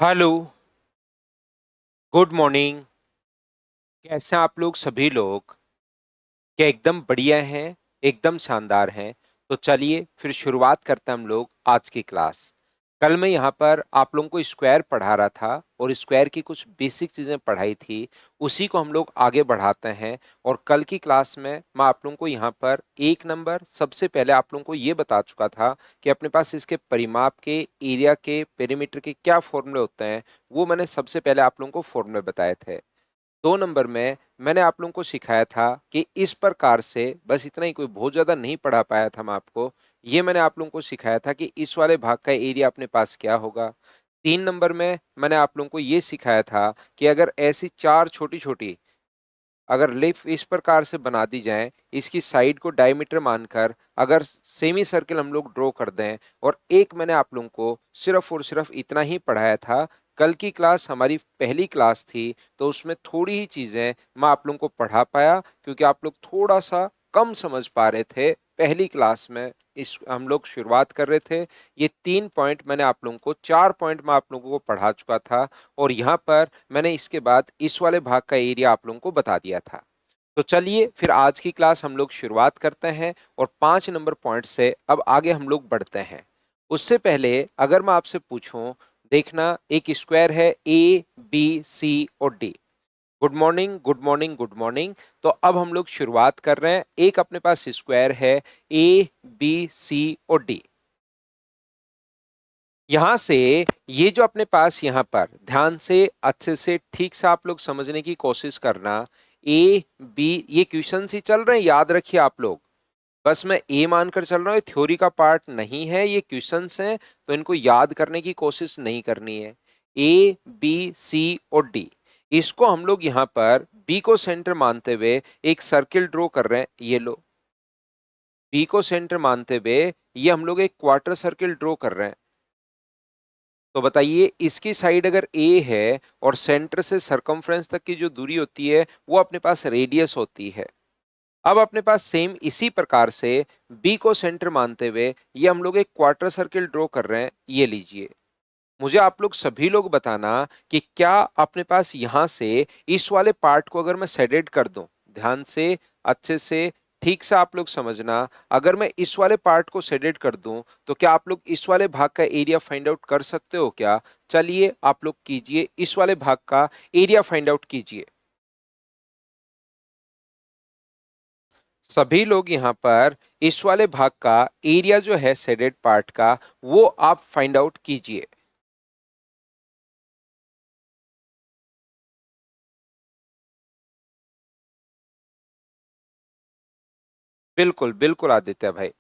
Hello. Good morning. कैसे हैं आप लोग सभी लोग? क्या एकदम बढ़िया हैं? एकदम शानदार हैं। तो चलिए फिर शुरुआत करते हैं हम लोग आज की क्लास। कल मैं यहाँ पर आप लोगों को स्क्वायर पढ़ा रहा था और स्क्वायर की कुछ बेसिक चीजें पढ़ाई थी। उसी को हम लोग आगे बढ़ाते हैं। और कल की क्लास में मैं आप लोगों को यहाँ पर एक नंबर सबसे पहले आप लोगों को ये बता चुका था कि अपने पास इसके परिमाप के, एरिया के, पेरीमीटर के क्या फॉर्मूले होते हैं। वो मैंने सबसे पहले आप लोगों को फॉर्मूले बताए थे। 2 नंबर में मैंने आप लोगों को सिखाया था कि इस प्रकार से, बस इतना ही, कोई बहुत ज्यादा नहीं पढ़ा पाया था मैं आपको। ये मैंने आप लोगों को सिखाया था कि इस वाले भाग का एरिया अपने पास क्या होगा। 3 नंबर में मैंने आप लोगों को ये सिखाया था कि अगर ऐसी चार छोटी छोटी, अगर लिफ इस प्रकार से बना दी जाए, इसकी साइड को डायमीटर मानकर अगर सेमी सर्किल हम लोग ड्रॉ कर दें। और एक मैंने आप लोगों को सिर्फ और सिर्फ इतना ही पढ़ाया था। कल की क्लास हमारी पहली क्लास थी, तो उसमें थोड़ी ही चीजें मैं आप लोगों को पढ़ा पाया, क्योंकि आप लोग थोड़ा सा कम समझ पा रहे थे पहली क्लास में। इस हम लोग शुरुआत कर रहे थे। ये 3 पॉइंट मैंने आप लोगों को, 4 पॉइंट मैं आप लोगों को पढ़ा चुका था। और यहाँ पर मैंने इसके बाद इस वाले भाग का एरिया आप लोगों को बता दिया था। तो चलिए फिर आज की क्लास हम लोग शुरुआत करते हैं और 5 नंबर पॉइंट से अब आगे हम लोग बढ़ते हैं। उससे पहले अगर मैं आपसे पूछूं, देखना, एक स्क्वायर है ए, बी, सी और D. Good morning, good morning, good morning. तो अब हम लोग शुरुआत कर रहे हैं। एक अपने पास स्क्वायर है ए, बी, सी और डी। यहां से ये जो अपने पास, यहां पर ध्यान से अच्छे से ठीक से आप लोग समझने की कोशिश करना। ए, बी, ये क्वेश्चन ही चल रहे हैं, याद रखिए आप लोग। बस मैं ए मानकर चल रहा हूं, ये थ्योरी का पार्ट नहीं है, ये क्वेश्चंस हैं। तो इनको याद करने की कोशिश नहीं करनी है। ए, बी, सी और डी, इसको हम लोग यहां पर बी को सेंटर मानते हुए एक सर्किल ड्रॉ कर रहे हैं। ये लो, बी को सेंटर मानते हुए ये हम लोग एक क्वार्टर सर्किल ड्रॉ कर रहे हैं। तो बताइए, इसकी साइड अगर ए है और सेंटर से सरकमफ्रेंस तक की जो दूरी होती है वो अपने पास रेडियस होती है। अब अपने पास सेम इसी प्रकार से बी को सेंटर मानते हुए ये हम लोग एक क्वार्टर सर्किल ड्रॉ कर रहे हैं। ये लीजिए, मुझे आप लोग सभी लोग बताना कि क्या अपने पास यहां से इस वाले पार्ट को अगर मैं शेडेड कर दूं, ध्यान से अच्छे से ठीक से आप लोग समझना। अगर मैं इस वाले पार्ट को शेडेड कर दूं तो क्या आप लोग इस वाले भाग का एरिया फाइंड आउट कर सकते हो क्या? चलिए आप लोग कीजिए, इस वाले भाग का एरिया फाइंड आउट कीजिए। सभी लोग यहां पर इस वाले भाग का एरिया जो है शेडेड पार्ट का, वो आप फाइंड आउट कीजिए। बिल्कुल बिल्कुल आदित्य भाई,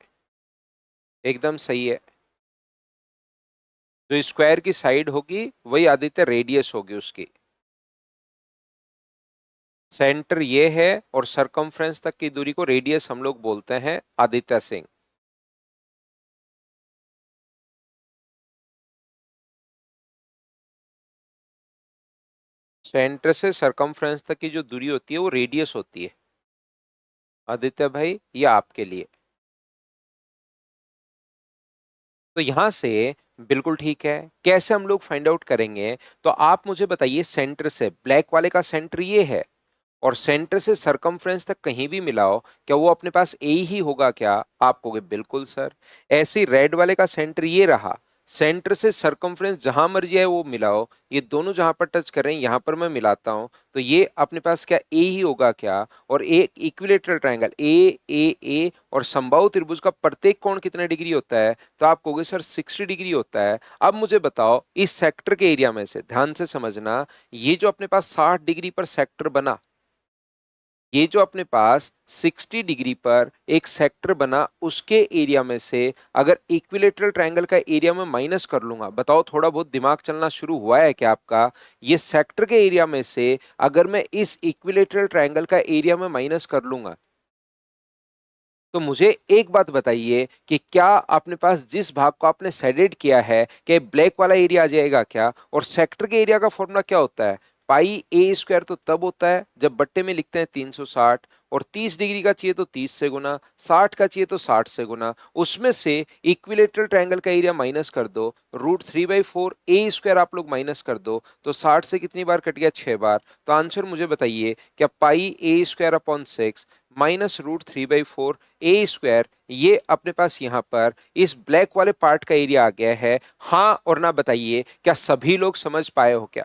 एकदम सही है। जो स्क्वायर की साइड होगी वही आदित्य रेडियस होगी उसकी। सेंटर ये है और सरकमफ्रेंस तक की दूरी को रेडियस हम लोग बोलते हैं, आदित्य सिंह। सेंटर से सरकमफ्रेंस तक की जो दूरी होती है वो रेडियस होती है, आदित्य भाई, ये आपके लिए। तो यहां से बिल्कुल ठीक है। कैसे हम लोग फाइंड आउट करेंगे? तो आप मुझे बताइए, सेंटर से ब्लैक वाले का सेंटर ये है और सेंटर से सरकमफ्रेंस तक कहीं भी मिलाओ, क्या वो अपने पास ए ही होगा क्या? आप कहोगे बिल्कुल सर। ऐसे ही रेड वाले का सेंटर ये रहा, सेंटर से सरकमफ्रेंस जहां मर्जी है वो मिलाओ, ये दोनों जहां पर टच कर रहे हैं यहां पर मैं मिलाता हूं, तो ये अपने पास क्या ए ही होगा क्या? और एक इक्विलेटरल ट्रायंगल ए और समबाहु त्रिभुज का प्रत्येक कोण कितने डिग्री होता है? तो आप कहोगे सर 60 डिग्री होता है। अब मुझे बताओ, इस सेक्टर के एरिया में से ध्यान से समझना, ये जो अपने पास 60 डिग्री पर सेक्टर बना, ये जो अपने पास 60 डिग्री पर एक सेक्टर बना, उसके एरिया में से अगर इक्विलेटरल ट्रायंगल का एरिया में माइनस कर लूंगा, बताओ थोड़ा बहुत दिमाग चलना शुरू हुआ है क्या आपका? ये सेक्टर के एरिया में से अगर मैं इस इक्विलेटरल ट्रायंगल का एरिया में माइनस कर लूंगा, तो मुझे एक बात बताइए कि क्या अपने पास जिस भाग को आपने शेडेड किया है, क्या ब्लैक वाला एरिया आ जाएगा क्या? और सेक्टर के एरिया का फॉर्मूला क्या होता है? पाई ए स्क्वायर तो तब होता है जब बट्टे में लिखते हैं 360 और 30 डिग्री का चाहिए तो 30 से गुना, 60 का चाहिए तो 60 से गुना, उसमें से इक्विलेटरल ट्रायंगल का एरिया माइनस कर दो, √3/4 ए स्क्वायर आप लोग माइनस कर दो तो 60 से कितनी बार कट गया? 6 बार। तो आंसर मुझे बताइए क्या पाई a square upon 6 minus √3/4 a square ये अपने पास यहां पर इस ब्लैक वाले पार्ट का एरिया आ गया है? हाँ और ना बताइए, क्या सभी लोग समझ पाए हो क्या?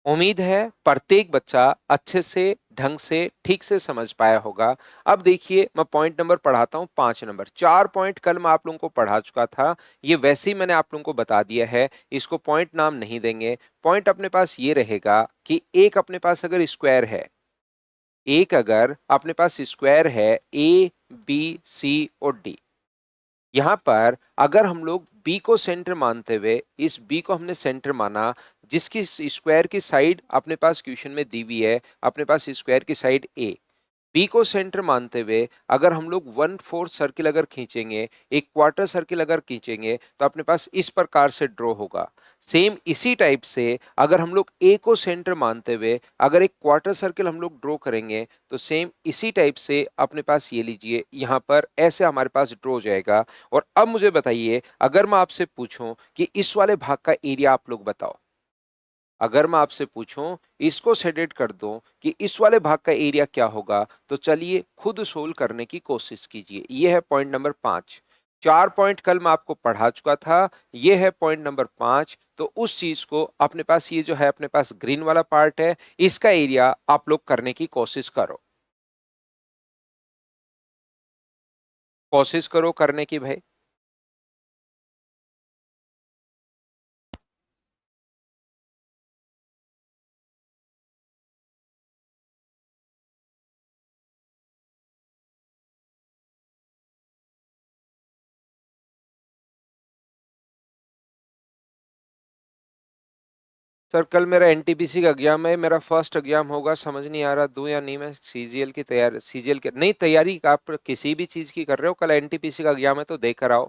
उम्मीद है प्रत्येक बच्चा अच्छे से ढंग से ठीक से समझ पाया होगा। अब देखिए मैं पॉइंट नंबर पढ़ाता हूं, 5 नंबर। 4 पॉइंट कल मैं आप लोगों को पढ़ा चुका था, ये वैसे ही मैंने आप लोगों को बता दिया है, इसको पॉइंट नाम नहीं देंगे। पॉइंट अपने पास ये रहेगा कि एक अपने पास अगर स्क्वायर है, एक अगर अपने पास स्क्वायर है ए बी सी और डी, यहां पर अगर हम लोग बी को सेंटर मानते हुए, इस बी को हमने सेंटर माना जिसकी स्क्वायर की साइड अपने पास क्वेश्चन में दी हुई है, अपने पास स्क्वायर की साइड ए, बी को सेंटर मानते हुए अगर हम लोग 1/4 सर्किल अगर खींचेंगे, एक क्वार्टर सर्किल अगर खींचेंगे तो अपने पास इस प्रकार से ड्रॉ होगा। सेम इसी टाइप से अगर हम लोग ए को सेंटर मानते हुए अगर एक क्वार्टर सर्किल हम लोग ड्रॉ करेंगे तो सेम इसी टाइप से अपने पास ये लीजिए यहां पर ऐसे हमारे पास ड्रॉ हो जाएगा। और अब मुझे बताइए, अगर मैं आपसे पूछूं कि इस वाले भाग का एरिया आप लोग बताओ, अगर मैं आपसे पूछूं इसको सेडेड कर दूं कि इस वाले भाग का एरिया क्या होगा, तो चलिए खुद सोल्व करने की कोशिश कीजिए। ये है पॉइंट नंबर 5। 4 पॉइंट कल मैं आपको पढ़ा चुका था, ये है पॉइंट नंबर 5। तो उस चीज को अपने पास ये जो है अपने पास ग्रीन वाला पार्ट है, इसका एरिया आप लोग करने की कोशिश करो, कोशिश करो करने की भाई। सर कल मेरा एनटीपीसी का एग्जाम है, मेरा फर्स्ट एग्जाम होगा, समझ नहीं आ रहा दूं या नहीं। मैं सीजीएल की तैयारी, सीजीएल की नहीं तैयारी, आप किसी भी चीज की कर रहे हो, कल एनटीपीसी का एग्जाम है तो देकर आओ।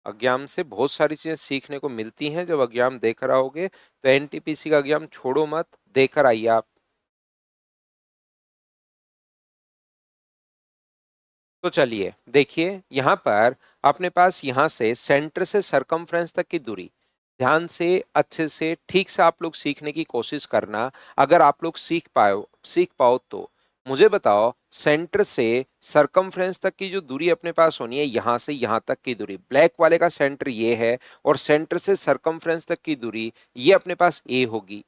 एग्जाम से बहुत सारी चीजें सीखने को मिलती हैं जब एग्जाम देकर आओगे, तो एनटीपीसी का एग्जाम छोड़ो मत, देकर आइए आप। तो चलिए देखिए यहां पर अपने पास यहां से सेंटर से सरकमफ्रेंस तक की दूरी, ध्यान से अच्छे से ठीक से आप लोग सीखने की कोशिश करना। अगर आप लोग सीख पाओ तो मुझे बताओ, सेंटर से सरकमफ्रेंस तक की जो दूरी अपने पास होनी है, यहां से यहां तक की दूरी, ब्लैक वाले का सेंटर ये है और सेंटर से सरकमफ्रेंस तक की दूरी ये अपने पास ए होगी।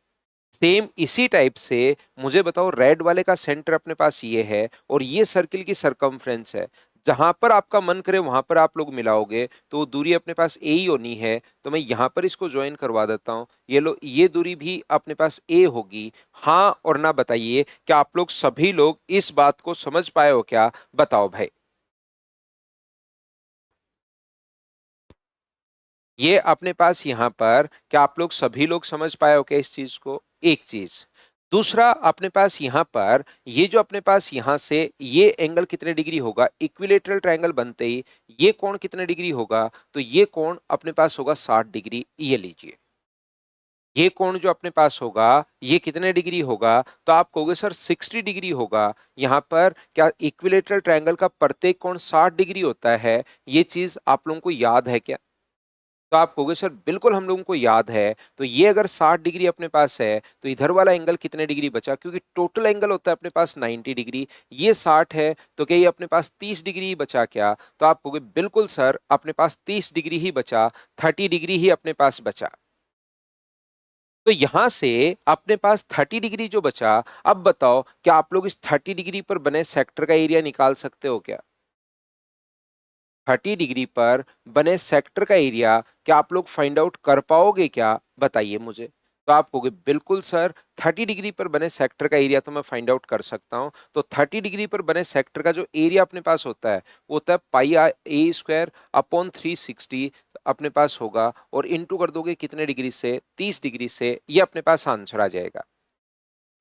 सेम इसी टाइप से मुझे बताओ, रेड वाले का सेंटर अपने पास ये है और ये सर्किल की सरकमफ्रेंस है। जहां पर आपका मन करे वहां पर आप लोग मिलाओगे तो वो दूरी अपने पास ए ही होनी है। तो मैं यहां पर इसको ज्वाइन करवा देता हूं, ये लो, ये दूरी भी अपने पास ए होगी। हाँ और ना बताइए, क्या आप लोग सभी लोग इस बात को समझ पाए हो क्या? बताओ भाई। ये अपने पास यहां पर क्या आप लोग सभी लोग समझ पाए हो क्या इस चीज को? एक चीज। दूसरा अपने पास यहां पर ये जो अपने पास यहां से ये एंगल कितने डिग्री होगा, इक्विलेटरल ट्रायंगल बनते ही ये कोण कितने डिग्री होगा? तो ये कोण अपने पास होगा 60 डिग्री। ये लीजिए, ये कोण जो अपने पास होगा ये कितने डिग्री होगा? तो आप कहोगे सर 60 डिग्री होगा। यहां पर क्या इक्विलेटरल ट्रायंगल का प्रत्येक कोण 60 डिग्री होता है? ये चीज आप लोगों को याद है क्या? तो आप कहोगे सर बिल्कुल हम लोगों को याद है। तो ये अगर 60 डिग्री अपने पास है तो इधर वाला एंगल कितने डिग्री बचा? क्योंकि टोटल एंगल होता है अपने पास 90 डिग्री, ये 60 है तो क्या ये अपने पास 30 डिग्री ही बचा क्या? तो आप कहोगे बिल्कुल सर अपने पास 30 डिग्री ही बचा, 30 डिग्री ही अपने पास बचा। तो यहां से अपने पास 30 डिग्री जो बचा, अब बताओ क्या आप लोग इस 30 डिग्री पर बने सेक्टर का एरिया निकाल सकते हो क्या? 30 डिग्री पर बने सेक्टर का एरिया क्या आप लोग फाइंड आउट कर पाओगे क्या? बताइए मुझे। तो आप कहोगे बिल्कुल सर 30 डिग्री पर बने सेक्टर का एरिया तो मैं फाइंड आउट कर सकता हूं। तो 30 डिग्री पर बने सेक्टर का जो एरिया अपने पास होता है वो होता है पाई ए स्क्वायर अपॉन 360 अपने पास होगा, और इंटू कर दोगे कितने डिग्री से? 30 डिग्री से, ये अपने पास आंसर आ जाएगा।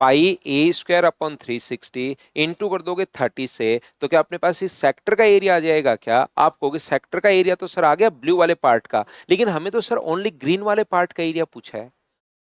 पाई ए स्क्वायर अपॉन 360 इंटू कर दोगे 30 से, तो क्या अपने पास इस सेक्टर का एरिया आ जाएगा क्या? आप कहोगे सेक्टर का एरिया तो सर आ गया ब्लू वाले पार्ट का, लेकिन हमें तो सर ओनली ग्रीन वाले पार्ट का एरिया पूछा है।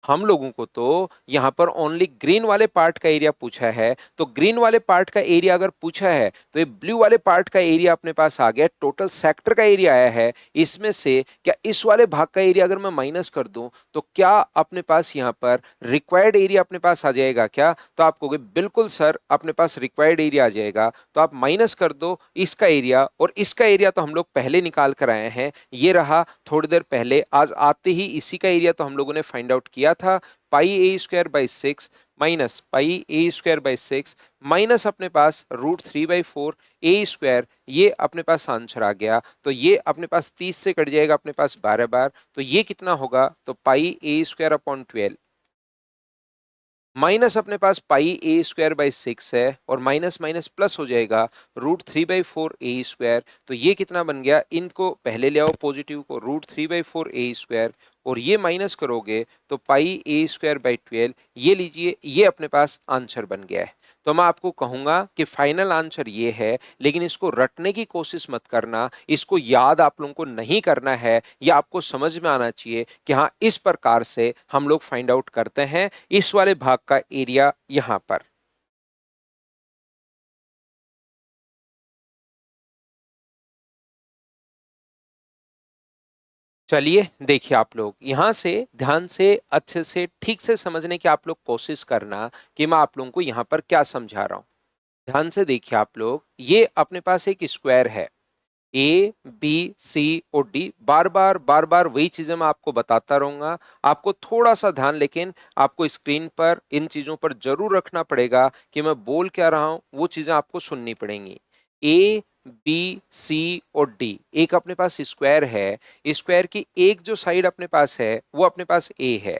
हम लोगों को तो यहां पर ओनली ग्रीन वाले पार्ट का एरिया पूछा है, तो ग्रीन वाले पार्ट का एरिया अगर पूछा है तो ये ब्लू वाले पार्ट का एरिया अपने पास आ गया, टोटल सेक्टर का एरिया आया है। इसमें से क्या इस वाले भाग का एरिया अगर मैं माइनस कर दूं तो क्या अपने पास यहां पर रिक्वायर्ड एरिया अपने पास आ जाएगा क्या? तो आप कहोगे बिल्कुल सर अपने पास रिक्वायर्ड एरिया आ जाएगा। तो आप माइनस कर दो इसका एरिया, और इसका एरिया तो हम लोग पहले निकाल कर आए हैं, ये रहा थोड़ी देर पहले, आज आते ही इसी का एरिया तो हम लोगों ने फाइंड आउट किया था। Pi a square by 6 minus pi a square by 6 minus अपने पास √3/4 ए स्क्वायर, ये अपने पास आंसर आ गया। तो ये अपने पास 30 से कट जाएगा अपने पास 12 बार, तो ये कितना होगा? तो पाई ए स्क्वायर अपॉन 12 माइनस अपने पास पाई ए स्क्वायर बाई 6 है, और माइनस माइनस प्लस हो जाएगा √3/4 ए स्क्वायर। तो ये कितना बन गया? इनको पहले ले आओ पॉजिटिव को, √3/4 ए स्क्वायर, और ये माइनस करोगे तो पाई ए स्क्वायर बाई 12, ये लीजिए ये अपने पास आंसर बन गया है। तो मैं आपको कहूंगा कि फाइनल आंसर ये है, लेकिन इसको रटने की कोशिश मत करना, इसको याद आप लोगों को नहीं करना है, ये आपको समझ में आना चाहिए कि हाँ इस प्रकार से हम लोग फाइंड आउट करते हैं इस वाले भाग का एरिया यहां पर। चलिए देखिए, आप लोग यहां से ध्यान से अच्छे से ठीक से समझने की आप लोग कोशिश करना कि मैं आप लोगों को यहां पर क्या समझा रहा हूं। ध्यान से देखिए आप लोग, ये अपने पास एक स्क्वायर है, ए बी सी और डी, बार बार वही चीजें मैं आपको बताता रहूंगा। आपको थोड़ा सा ध्यान लेकिन आपको स्क्रीन पर इन चीजों पर जरूर रखना पड़ेगा कि मैं बोल क्या रहा हूं, वो चीजें आपको सुननी पड़ेंगी। ए बी सी और डी एक अपने पास स्क्वायर है, स्क्वायर की एक जो साइड अपने पास है वो अपने पास ए है।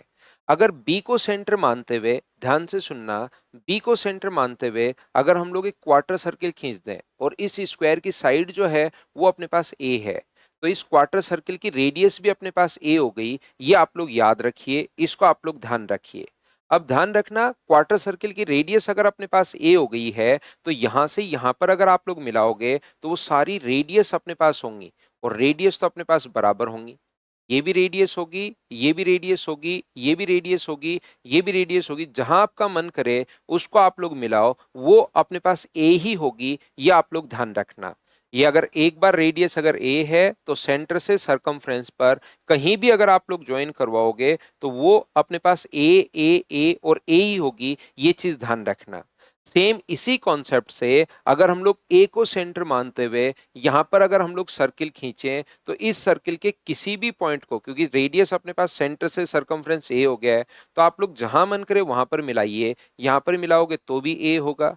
अगर बी को सेंटर मानते हुए, ध्यान से सुनना, बी को सेंटर मानते हुए अगर हम लोग एक क्वार्टर सर्किल खींच दें और इस स्क्वायर की साइड जो है वो अपने पास ए है, तो इस क्वार्टर सर्किल की रेडियस भी अपने पास ए हो गई। ये आप लोग याद रखिए, इसको आप लोग ध्यान रखिए। अब ध्यान रखना, क्वार्टर सर्किल की रेडियस अगर अपने पास ए हो गई है तो यहां से यहां पर अगर आप लोग मिलाओगे तो वो सारी रेडियस अपने पास होंगी, और रेडियस तो अपने पास बराबर होंगी। ये भी रेडियस होगी, ये भी रेडियस होगी, ये भी रेडियस होगी, ये भी रेडियस होगी, जहां आपका मन करे उसको आप लोग मिलाओ, वो अपने पास ए ही होगी। ये आप लोग ध्यान रखना। ये अगर एक बार रेडियस अगर ए है तो सेंटर से सरकमफ्रेंस पर कहीं भी अगर आप लोग ज्वाइन करवाओगे तो वो अपने पास ए और ए ही होगी। ये चीज ध्यान रखना। सेम इसी कॉन्सेप्ट से अगर हम लोग ए को सेंटर मानते हुए यहां पर अगर हम लोग सर्किल खींचें तो इस सर्किल के किसी भी पॉइंट को, क्योंकि रेडियस अपने पास सेंटर से सरकमफ्रेंस ए हो गया है, तो आप लोग जहां मन करे वहां पर मिलाइए। यहां पर मिलाओगे तो भी ए होगा,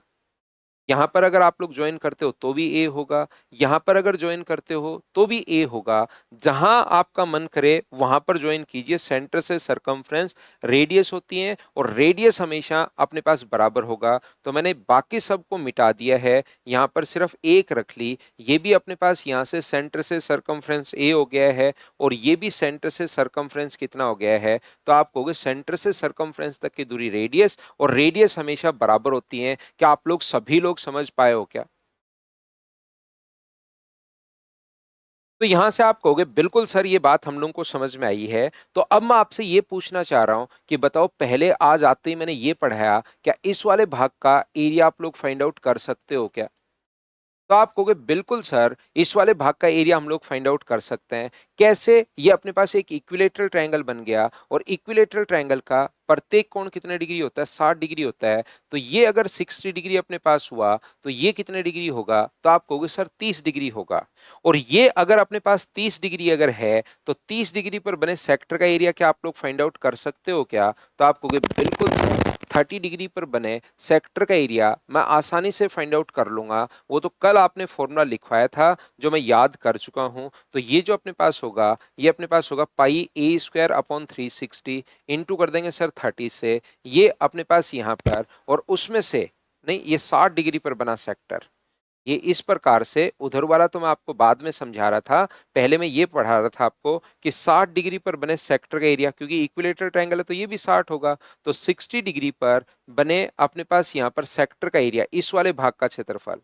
यहां पर अगर आप लोग ज्वाइन करते हो तो भी ए होगा, यहां पर अगर ज्वाइन करते हो तो भी ए होगा। जहां आपका मन करे वहां पर ज्वाइन कीजिए। सेंटर से सरकमफ्रेंस रेडियस होती है और रेडियस हमेशा अपने पास बराबर होगा। तो मैंने बाकी सबको मिटा दिया है, यहां पर सिर्फ एक रख ली। ये भी अपने पास यहां से सेंटर से सरकमफ्रेंस ए हो गया है, और ये भी सेंटर से सरकमफ्रेंस कितना हो गया है? तो आप कहोगे सेंटर से सरकमफ्रेंस तक की दूरी रेडियस, और रेडियस हमेशा बराबर होती है। क्या आप लोग सभी लोग समझ पाए हो क्या? तो यहां से आप कहोगे बिल्कुल सर ये बात हम लोगों को समझ में आई है। तो अब मैं आपसे ये पूछना चाह रहा हूं कि बताओ, पहले आज आते ही मैंने ये पढ़ाया, क्या इस वाले भाग का एरिया आप लोग फाइंड आउट कर सकते हो क्या? तो आप कहोगे बिल्कुल सर इस वाले भाग का एरिया हम लोग फाइंड आउट कर सकते हैं। कैसे? ये अपने पास एक इक्विलेटरल ट्रायंगल बन गया, और इक्विलेटरल ट्रायंगल का प्रत्येक कोण कितने डिग्री होता है? 60 डिग्री होता है। तो ये अगर 60 डिग्री अपने पास हुआ तो ये कितने डिग्री होगा? तो आप कहोगे सर 30 डिग्री होगा। और ये अगर अपने पास 30 डिग्री अगर है तो 30 डिग्री पर बने सेक्टर का एरिया क्या आप लोग फाइंड आउट कर सकते हो क्या? तो आप कहोगे बिल्कुल सर 30 डिग्री पर बने सेक्टर का एरिया मैं आसानी से फाइंड आउट कर लूंगा। वो तो कल आपने फॉर्मूला लिखवाया था जो मैं याद कर चुका हूं। तो ये जो अपने पास होगा, ये अपने पास होगा पाई ए स्क्वायर अपॉन 360 इंटू कर देंगे सर 30 से, ये अपने पास यहाँ पर, और उसमें से नहीं, ये 60 डिग्री पर बना सेक्टर, ये इस प्रकार से, उधर वाला तो मैं आपको बाद में समझा रहा था, पहले मैं ये पढ़ा रहा था आपको कि 60 डिग्री पर बने सेक्टर का एरिया, क्योंकि इक्विलेटरल ट्रायंगल है तो ये भी 60 होगा, तो 60 डिग्री पर बने अपने पास यहाँ पर सेक्टर का एरिया, इस वाले भाग का क्षेत्रफल,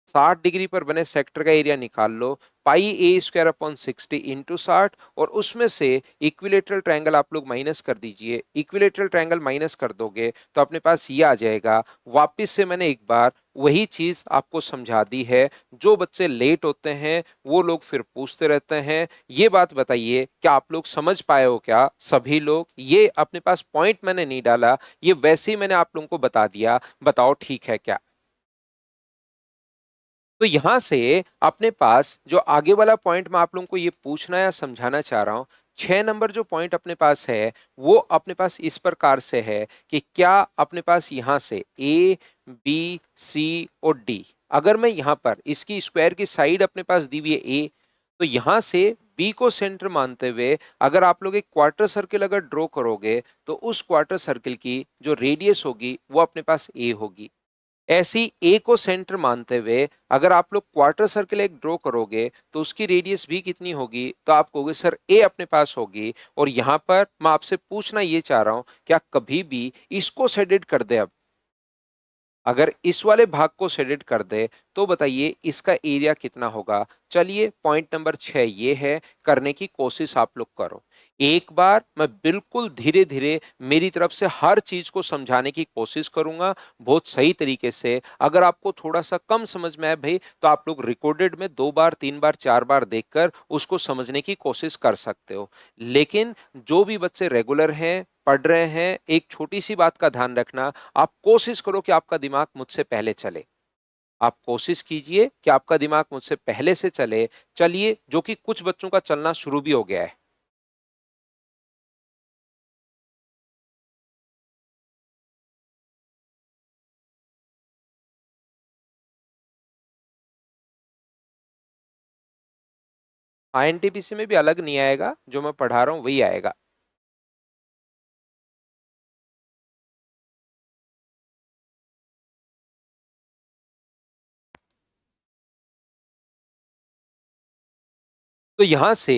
60 डिग्री पर बने सेक्टर का एरिया निकाल लो, पाई ए स्क्वायर अपॉन 60 इंटू 60, और उसमें से इक्विलेटरल ट्रायंगल आप लोग माइनस कर दीजिए। इक्विलेटरल ट्रायंगल माइनस कर दोगे तो अपने पास ये आ जाएगा। वापिस से मैंने एक बार वही चीज आपको समझा दी है। जो बच्चे लेट होते हैं वो लोग फिर पूछते रहते हैं। ये बात बताइए, क्या आप लोग समझ पाए हो क्या सभी लोग? ये अपने पास पॉइंट मैंने नहीं डाला, ये वैसे ही मैंने आप लोगों को बता दिया। बताओ ठीक है क्या? तो यहां से अपने पास जो आगे वाला पॉइंट मैं आप लोगों को ये पूछना या समझाना चाह रहा हूं, 6 नंबर जो पॉइंट अपने पास है वो अपने पास इस प्रकार से है कि क्या अपने पास यहां से ए, बी, सी और डी, अगर मैं यहां पर इसकी स्क्वायर की साइड अपने पास दी हुई है ए, तो यहां से बी को सेंटर मानते हुए अगर आप लोग एक क्वार्टर सर्किल अगर ड्रॉ करोगे तो उस क्वार्टर सर्किल की जो रेडियस होगी वो अपने पास ए होगी। ऐसी ए को सेंटर मानते हुए अगर आप लोग क्वार्टर सर्किल एक ड्रॉ करोगे तो उसकी रेडियस भी कितनी होगी? तो आप कहोगे सर ए अपने पास होगी। और यहां पर मैं आपसे पूछना ये चाह रहा हूं, क्या कभी भी इसको शेडेड कर दे? अब अगर इस वाले भाग को शेडेड कर दे तो बताइए इसका एरिया कितना होगा? चलिए पॉइंट नंबर 6 ये है, करने की कोशिश आप लोग करो। एक बार मैं बिल्कुल धीरे धीरे मेरी तरफ से हर चीज को समझाने की कोशिश करूंगा, बहुत सही तरीके से। अगर आपको थोड़ा सा कम समझ में आए भाई तो आप लोग रिकॉर्डेड में 2 बार 3 बार 4 बार देखकर उसको समझने की कोशिश कर सकते हो। लेकिन जो भी बच्चे रेगुलर हैं, पढ़ रहे हैं, एक छोटी सी बात का ध्यान रखना, आप कोशिश करो कि आपका दिमाग मुझसे पहले चले। आप कोशिश कीजिए कि आपका दिमाग मुझसे पहले से चले। चलिए, जो कि कुछ बच्चों का चलना शुरू भी हो गया है। आईएनटीपीसी में भी अलग नहीं आएगा, जो मैं पढ़ा रहा हूं वही आएगा। तो यहां से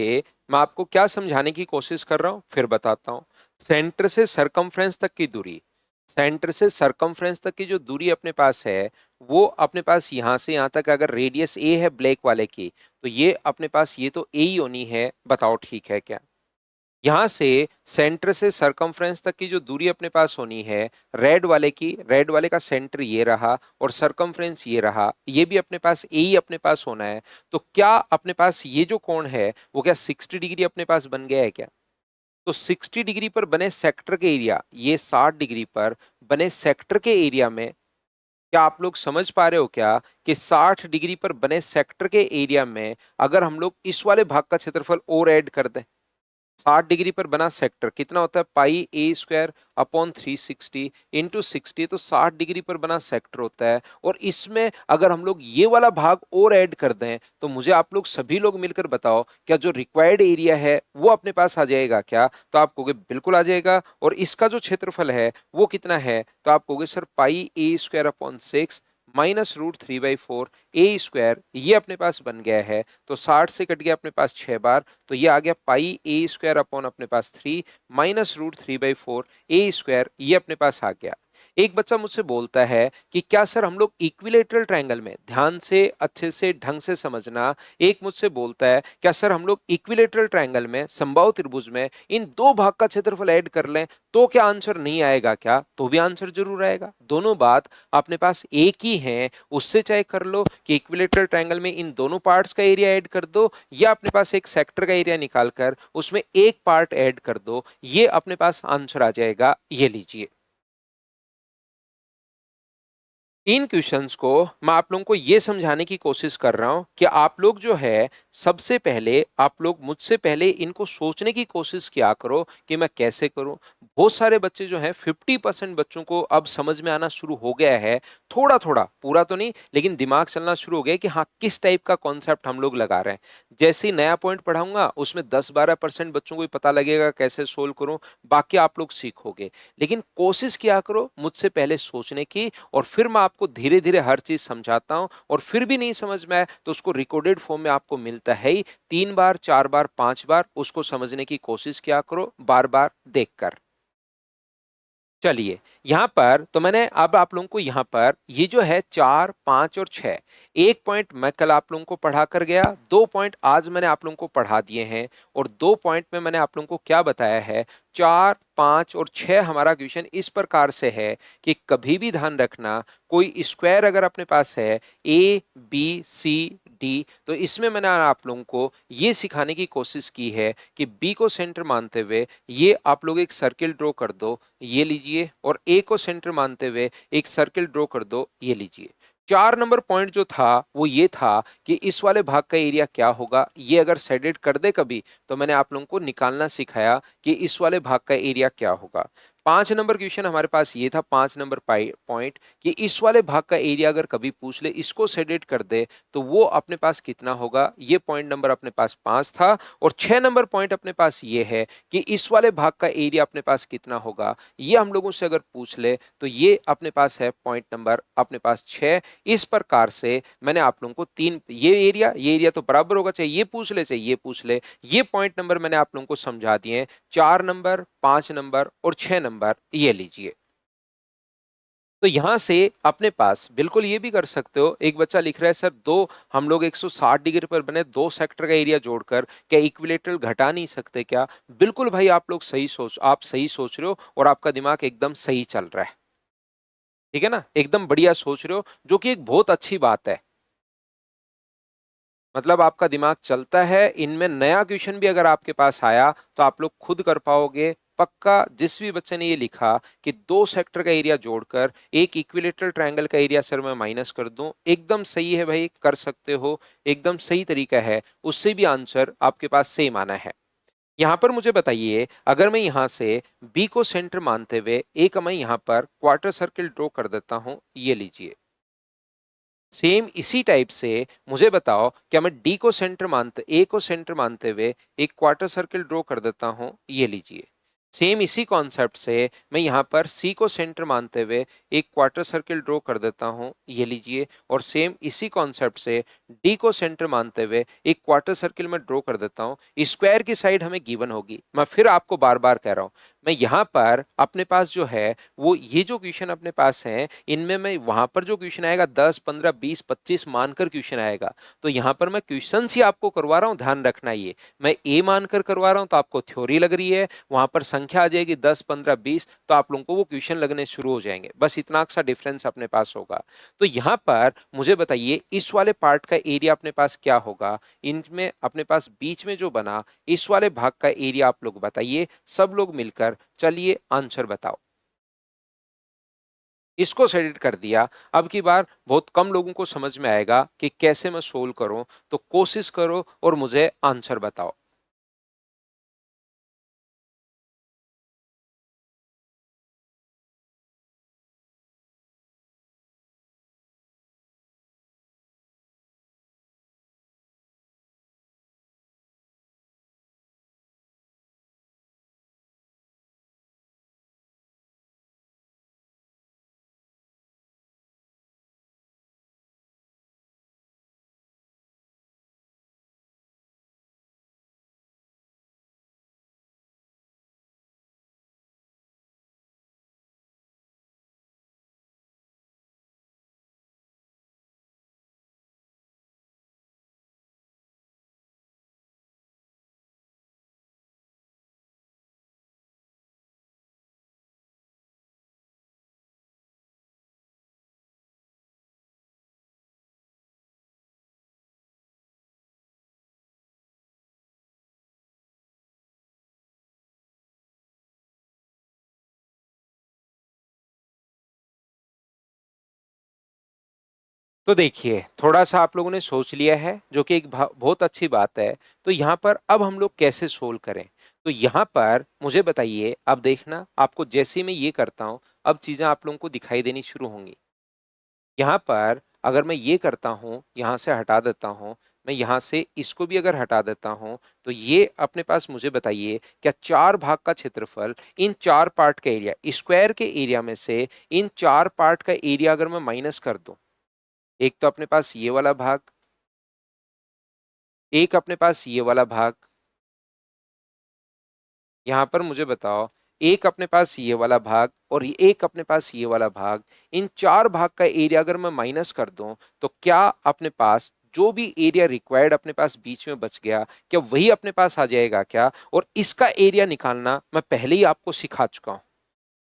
मैं आपको क्या समझाने की कोशिश कर रहा हूं फिर बताता हूं। सेंटर से सरकमफ्रेंस तक की दूरी, सेंटर से सरकमफ्रेंस तक की जो दूरी अपने पास है वो अपने पास यहां से यहां तक अगर रेडियस ए है ब्लैक वाले की, तो ये अपने पास ये तो ए ही होनी है। बताओ ठीक है क्या? यहां से सेंटर से सरकमफ्रेंस तक की जो दूरी अपने पास होनी है रेड वाले की, रेड वाले का सेंटर ये रहा और सरकमफ्रेंस ये रहा, ये भी अपने पास ए ही अपने पास होना है। तो क्या अपने पास ये जो कोण है वो क्या 60 डिग्री अपने पास बन गया है क्या? तो 60 डिग्री पर बने सेक्टर के एरिया, ये 60 डिग्री पर बने सेक्टर के एरिया में, क्या आप लोग समझ पा रहे हो क्या कि 60 डिग्री पर बने सेक्टर के एरिया में अगर हम लोग इस वाले भाग का क्षेत्रफल और ऐड कर दें, 60 डिग्री पर बना सेक्टर कितना होता है? पाई ए स्क्वायर अपॉन 360 इंटू 60, तो 60 डिग्री पर बना सेक्टर होता है। और इसमें अगर हम लोग ये वाला भाग और ऐड कर दें तो मुझे आप लोग सभी लोग मिलकर बताओ, क्या जो रिक्वायर्ड एरिया है वो अपने पास आ जाएगा क्या? तो आप कहोगे बिल्कुल आ जाएगा। और इसका जो क्षेत्रफल है वो कितना है? तो आप कहोगे sir pi a square upon 6 -√3/4 a square, ये अपने पास बन गया है। तो 60 से कट गया अपने पास 6 बार, तो ये आ गया पाई ए स्क्वायर अपॉन अपने पास 3 -√3/4 ए स्क्वायर, ये अपने पास आ गया। एक बच्चा मुझसे बोलता है कि क्या सर हम लोग इक्विलेटरल ट्रायंगल में, ध्यान से अच्छे से ढंग से समझना, एक मुझसे बोलता है क्या सर हम लोग इक्विलेटरल ट्रायंगल में, समबाहु त्रिभुज में इन दो भाग का क्षेत्रफल ऐड कर लें तो क्या आंसर नहीं आएगा क्या? तो भी आंसर जरूर आएगा। दोनों बात अपने पास एक ही है। उससे चाहे कर लो कि इक्विलेटरल ट्रायंगल में इन दोनों पार्ट्स का एरिया ऐड कर दो, या अपने पास एक सेक्टर का एरिया निकालकर उसमें एक पार्ट ऐड कर दो, ये अपने पास आंसर आ जाएगा। ये लीजिए, इन क्वेश्चंस को मैं आप लोगों को यह समझाने की कोशिश कर रहा हूं कि आप लोग जो है सबसे पहले आप लोग मुझसे पहले इनको सोचने की कोशिश किया करो कि मैं कैसे करूं। बहुत सारे बच्चे जो हैं 50% बच्चों को अब समझ में आना शुरू हो गया है, थोड़ा थोड़ा, पूरा तो नहीं, लेकिन दिमाग चलना शुरू हो गया कि हाँ किस टाइप का कॉन्सेप्ट हम लोग लगा रहे हैं। जैसे ही नया पॉइंट पढ़ाऊंगा उसमें 10-12% बच्चों को ही पता लगेगा कैसे सोल्व करूं, बाकी आप लोग सीखोगे। लेकिन कोशिश किया करो मुझसे पहले सोचने की, और फिर मैं आपको धीरे-धीरे हर चीज़ समझाता हूँ और फिर भी नहीं समझ में आए तो उसको रिकॉर्डेड फॉर्म में आपको मिलता है ही। 3 बार, 4 बार, 5 बार उसको समझने की कोशिश किया करो, बार-बार देखकर। चलिए, यहाँ पर तो मैंने अब आप लोगों को यहाँ पर ये जो है 4, 5 और 6, 1 पॉइंट मैं कल आप लोगों को पढ़ा कर गया, 2 पॉइंट आज मैंने आप लोगों को पढ़ा दिए हैं और 2 पॉइंट में मैंने आप लोगों को क्या बताया है, 4, 5 और 6 हमारा क्वेश्चन इस प्रकार से है कि कभी भी ध्यान रखना, कोई स्क्वायर अगर अपने पास है ए, बी, सी, डी, तो इसमें मैंने आप लोगों को ये सिखाने की कोशिश की है कि बी को सेंटर मानते हुए ये आप लोग एक सर्किल ड्रॉ कर दो, ये लीजिए, और ए को सेंटर मानते हुए एक सर्किल ड्रॉ कर दो, ये लीजिए। 4 नंबर पॉइंट जो था वो ये था कि इस वाले भाग का एरिया क्या होगा, ये अगर शेडेड कर दे कभी तो मैंने आप लोगों को निकालना सिखाया कि इस वाले भाग का एरिया क्या होगा। 5 नंबर क्वेश्चन हमारे पास ये था, 5 नंबर पॉइंट कि इस वाले भाग का एरिया अगर कभी पूछ ले, इसको शेडेड कर दे तो वो अपने पास कितना होगा, ये पॉइंट नंबर अपने पास 5 था। और 6 नंबर पॉइंट अपने पास ये है कि इस वाले भाग का एरिया अपने पास कितना होगा, ये हम लोगों से अगर पूछ ले तो ये अपने पास है पॉइंट नंबर अपने पास 6। इस प्रकार से मैंने आप लोगों को तीन, ये एरिया तो बराबर होगा, चाहे ये पूछ ले चाहे ये पूछ ले, ये पॉइंट नंबर मैंने आप लोगों को समझा दिए हैं। 4 नंबर, 5 नंबर और 6 नंबर, ये लीजिए। तो यहां से अपने पास बिल्कुल ये भी कर सकते हो, एक बच्चा लिख रहा है सर दो हम लोग 160 डिग्री पर बने दो सेक्टर का एरिया जोड़कर क्या इक्विलेटरल घटा नहीं सकते क्या? बिल्कुल भाई, आप सही सोच रहे हो और आपका दिमाग एकदम सही चल रहा है। ठीक है ना, एकदम बढ़िया सोच रहे हो, जो कि एक बहुत अच्छी बात है। मतलब आपका दिमाग चलता है, इनमें नया क्वेश्चन भी अगर आपके पास आया तो आप लोग खुद कर पाओगे पक्का। जिस भी बच्चे ने ये लिखा कि दो सेक्टर का एरिया जोड़कर एक इक्विलेटरल ट्रायंगल का एरिया सर मैं माइनस कर दूं, एकदम सही है भाई, कर सकते हो, एकदम सही तरीका है, उससे भी आंसर आपके पास सेम आना है। यहां पर मुझे बताइए, अगर मैं यहां से बी को सेंटर मानते हुए एक मैं यहां पर क्वार्टर सर्किल ड्रॉ कर देता हूं, ये लीजिए। सेम इसी टाइप से मुझे बताओ, क्या मैं ए को सेंटर मानते हुए एक क्वार्टर सर्किल ड्रॉ कर देता हूं, ये लीजिए। सेम इसी कॉन्सेप्ट से मैं यहां पर सी को सेंटर मानते हुए एक क्वार्टर सर्किल ड्रॉ कर देता हूं, ये लीजिए। और सेम इसी कॉन्सेप्ट से डी को सेंटर मानते हुए एक क्वार्टर सर्किल में ड्रॉ कर देता हूं। स्क्वायर की साइड हमें गिवन होगी, मैं फिर आपको बार बार कह रहा हूं, मैं यहां पर अपने पास जो है वो ये जो क्वेश्चन अपने पास है, इनमें मैं वहां पर जो क्वेश्चन आएगा 10, 15, 20, 25 मानकर क्वेश्चन आएगा, तो यहां पर मैं क्वेश्चन ही आपको करवा रहा हूं, ध्यान रखना। ये मैं ए मानकर करवा रहा हूं तो आपको थ्योरी लग रही है, वहां पर संख्या आ जाएगी 10, 15, 20, तो आप लोगों को वो क्वेश्चन लगने शुरू हो जाएंगे। बस इतना सा डिफरेंस अपने पास होगा। तो यहां पर मुझे बताइए, इस वाले पार्ट का एरिया अपने पास क्या होगा, इनमें अपने पास बीच में जो बना इस वाले भाग का एरिया आप लोग बताइए, सब लोग मिलकर, चलिए आंसर बताओ। इसको सेट कर दिया। अब की बार बहुत कम लोगों को समझ में आएगा कि कैसे मैं सोल्व करूं, तो कोशिश करो और मुझे आंसर बताओ। तो देखिए, थोड़ा सा आप लोगों ने सोच लिया है, जो कि एक बहुत अच्छी बात है। तो यहाँ पर अब हम लोग कैसे सोल्व करें, तो यहाँ पर मुझे बताइए, अब देखना आपको, जैसे ही मैं ये करता हूं अब चीजें आप लोगों को दिखाई देनी शुरू होंगी। यहाँ पर अगर मैं ये करता हूं, यहां से हटा देता हूं, मैं यहाँ से इसको भी अगर हटा देता हूँ, तो ये अपने पास मुझे बताइए क्या 4 भाग का क्षेत्रफल इन 4 पार्ट का एरिया, स्क्वायर के एरिया में से इन 4 पार्ट का एरिया अगर मैं माइनस कर दूं, एक तो अपने पास ये वाला भाग, एक अपने पास ये वाला भाग, यहां पर मुझे बताओ एक अपने पास ये वाला भाग और एक अपने पास ये वाला भाग, इन 4 भाग का एरिया अगर मैं माइनस कर दूं, तो क्या अपने पास जो भी एरिया रिक्वायर्ड अपने पास बीच में बच गया, क्या वही अपने पास आ जाएगा क्या? और इसका एरिया निकालना मैं पहले ही आपको सिखा चुका हूं।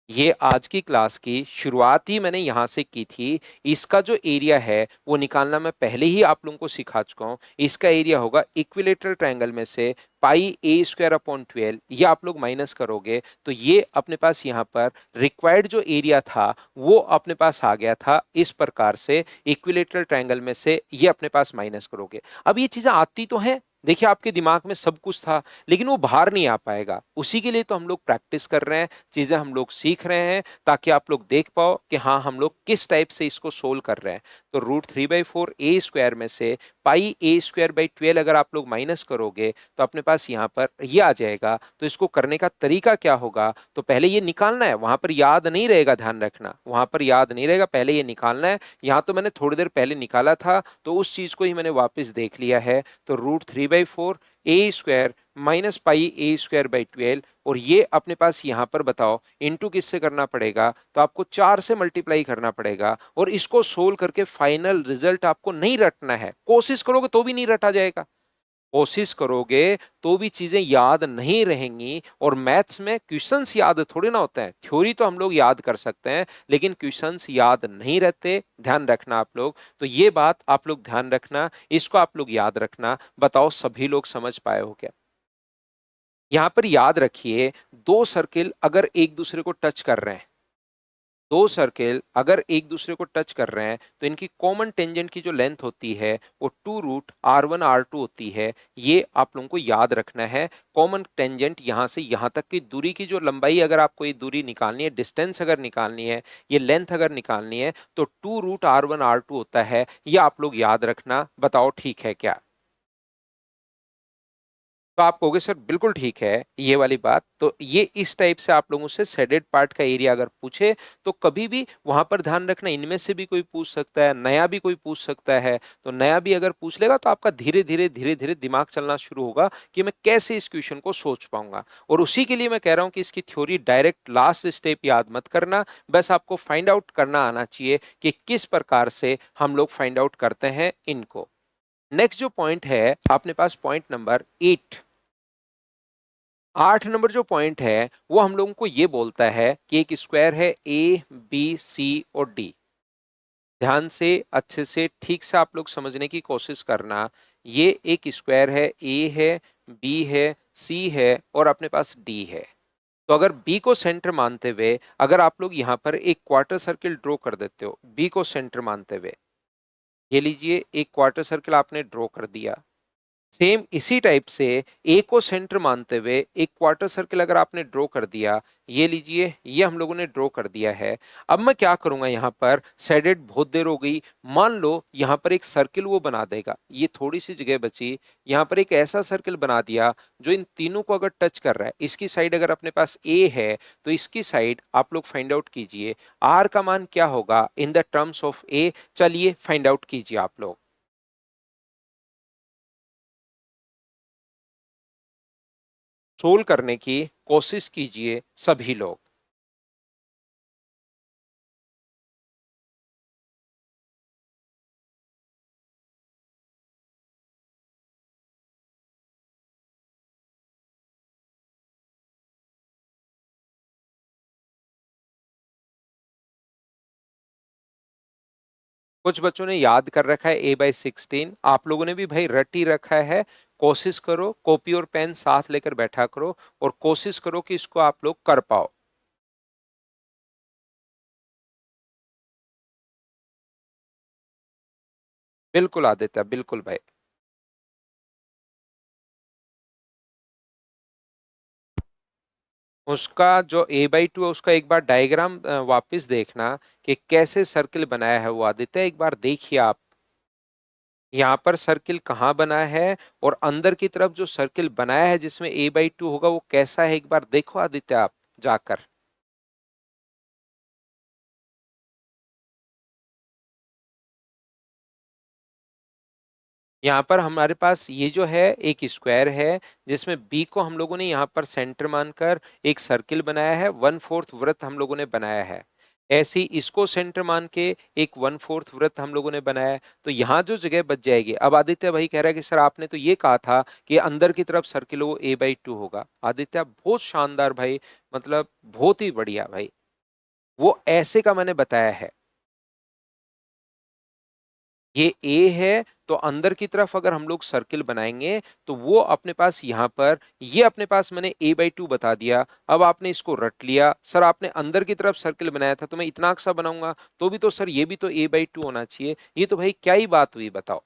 ये आज की क्लास की शुरुआत ही मैंने यहाँ से की थी। इसका जो एरिया है वो निकालना मैं पहले ही आप लोगों को सिखा चुका हूँ। इसका एरिया होगा इक्विलेटरल ट्रायंगल में से पाई ए स्क्वायर अपॉन 12, ये आप लोग माइनस करोगे तो ये अपने पास यहाँ पर रिक्वायर्ड जो एरिया था वो अपने पास आ गया था इस प्रकार से। इक्विलेटरल ट्रायंगल में से ये अपने पास माइनस करोगे। अब ये चीजें आती तो हैं, देखिए आपके दिमाग में सब कुछ था, लेकिन वो बाहर नहीं आ पाएगा। उसी के लिए तो हम लोग प्रैक्टिस कर रहे हैं, चीजें हम लोग सीख रहे हैं, ताकि आप लोग देख पाओ कि हाँ हम लोग किस टाइप से इसको सोल्व कर रहे हैं। तो √3/4 ए स्क्वायर में से पाई ए स्क्वायर बाई 12 अगर आप लोग माइनस करोगे तो अपने पास यहाँ पर ये आ जाएगा। तो इसको करने का तरीका क्या होगा, तो पहले ये निकालना है, वहां पर याद नहीं रहेगा, ध्यान रखना वहां पर याद नहीं रहेगा, पहले ये निकालना है। यहाँ तो मैंने थोड़ी देर पहले निकाला था तो उस चीज को ही मैंने वापस देख लिया है। तो √3/4 a square minus pi a square by 12, और ये अपने पास यहां पर बताओ इनटू किससे करना पड़ेगा, तो आपको 4 से मल्टीप्लाई करना पड़ेगा। और इसको सोल्व करके फाइनल रिजल्ट आपको नहीं रटना है, कोशिश करोगे तो भी नहीं रटा जाएगा, कोशिश करोगे तो भी चीजें याद नहीं रहेंगी। और मैथ्स में क्वेश्चंस याद थोड़ी ना होते हैं, थ्योरी तो हम लोग याद कर सकते हैं लेकिन क्वेश्चंस याद नहीं रहते, ध्यान रखना आप लोग। तो ये बात आप लोग ध्यान रखना, इसको आप लोग याद रखना। बताओ सभी लोग समझ पाए हो क्या? यहां पर याद रखिए, दो सर्किल अगर एक दूसरे को टच कर रहे हैं, दो सर्किल अगर एक दूसरे को टच कर रहे हैं तो इनकी कॉमन टेंजेंट की जो लेंथ होती है वो 2√r1r2 होती है। ये आप लोगों को याद रखना है। कॉमन टेंजेंट यहां से यहां तक की दूरी की जो लंबाई, अगर आपको ये दूरी निकालनी है, डिस्टेंस अगर निकालनी है, ये लेंथ अगर निकालनी है, तो 2√r1r2 होता है। ये आप लोग याद रखना। बताओ ठीक है क्या? तो आप कहोगे सर बिल्कुल ठीक है ये वाली बात। तो ये इस टाइप से आप लोगों से शेडेड पार्ट का एरिया अगर पूछे तो कभी भी वहां पर ध्यान रखना, इनमें से भी कोई पूछ सकता है, नया भी कोई पूछ सकता है। तो नया भी अगर पूछ लेगा तो आपका धीरे धीरे दिमाग चलना शुरू होगा कि मैं कैसे इस क्वेश्चन को सोच पाऊंगा। और उसी के लिए मैं कह रहा हूं कि इसकी थ्योरी डायरेक्ट लास्ट स्टेप याद मत करना, बस आपको फाइंड आउट करना आना चाहिए कि किस प्रकार से हम लोग फाइंड आउट करते हैं इनको। नेक्स्ट जो पॉइंट है अपने पास, पॉइंट नंबर 8। 8 नंबर जो पॉइंट है वो हम लोगों को ये बोलता है कि एक स्क्वायर है A B C और D। ध्यान से अच्छे से ठीक से आप लोग समझने की कोशिश करना। ये एक स्क्वायर है, A है, B है, C है और अपने पास D है। तो अगर B को सेंटर मानते हुए अगर आप लोग यहाँ पर एक क्वार्टर सर्किल ड्रॉ कर देते हो, B को सेंटर मानते हुए, ये लीजिए एक क्वार्टर सर्किल आपने ड्रॉ कर दिया। सेम इसी टाइप से ए को सेंटर मानते हुए एक क्वार्टर सर्किल अगर आपने ड्रॉ कर दिया, ये लीजिए ये हम लोगों ने ड्रॉ कर दिया है। अब मैं क्या करूंगा, यहाँ पर शेडेड बहुत देर हो गई, मान लो यहाँ पर एक सर्किल वो बना देगा, ये थोड़ी सी जगह बची, यहाँ पर एक ऐसा सर्किल बना दिया जो इन तीनों को अगर टच कर रहा है। इसकी साइड अगर अपने पास ए है तो इसकी साइड आप लोग फाइंड आउट कीजिए, आर का मान क्या होगा इन द टर्म्स ऑफ ए। चलिए फाइंड आउट कीजिए आप लोग, सोल्व करने की कोशिश कीजिए सभी लोग। कुछ बच्चों ने याद कर रखा है A/16, आप लोगों ने भी भाई रट ही रखा है। कोशिश करो, कॉपी और पेन साथ लेकर बैठा करो और कोशिश करो कि इसको आप लोग कर पाओ। बिल्कुल आदित्य, बिल्कुल भाई। उसका जो A/2 है उसका एक बार डायग्राम वापस देखना कि कैसे सर्किल बनाया है वो, आदित्य एक बार देखिए आप। यहाँ पर सर्किल कहाँ बना है और अंदर की तरफ जो सर्किल बनाया है जिसमें a/2 होगा वो कैसा है, एक बार देखो आदित्य आप जाकर। यहाँ पर हमारे पास ये जो है एक स्क्वायर है जिसमें बी को हम लोगों ने यहाँ पर सेंटर मानकर एक सर्किल बनाया है, 1/4 वृत्त हम लोगों ने बनाया है। ऐसे ही इसको सेंटर मान के एक 1/4 वृत्त हम लोगों ने बनाया है। तो यहाँ जो जगह बच जाएगी, अब आदित्य भाई कह रहा है कि सर आपने तो ये कहा था कि अंदर की तरफ सर्किल वो a/2 होगा। आदित्य बहुत शानदार भाई, मतलब बहुत ही बढ़िया भाई, वो ऐसे का मैंने बताया है। ये ए है, तो अंदर की तरफ अगर हम लोग सर्किल बनाएंगे तो वो अपने पास यहाँ पर, ये अपने पास मैंने a/2 बता दिया। अब आपने इसको रट लिया, सर आपने अंदर की तरफ सर्किल बनाया था तो मैं इतना सा बनाऊंगा, तो भी तो सर ये भी तो a/2 होना चाहिए। ये तो भाई क्या ही बात हुई बताओ।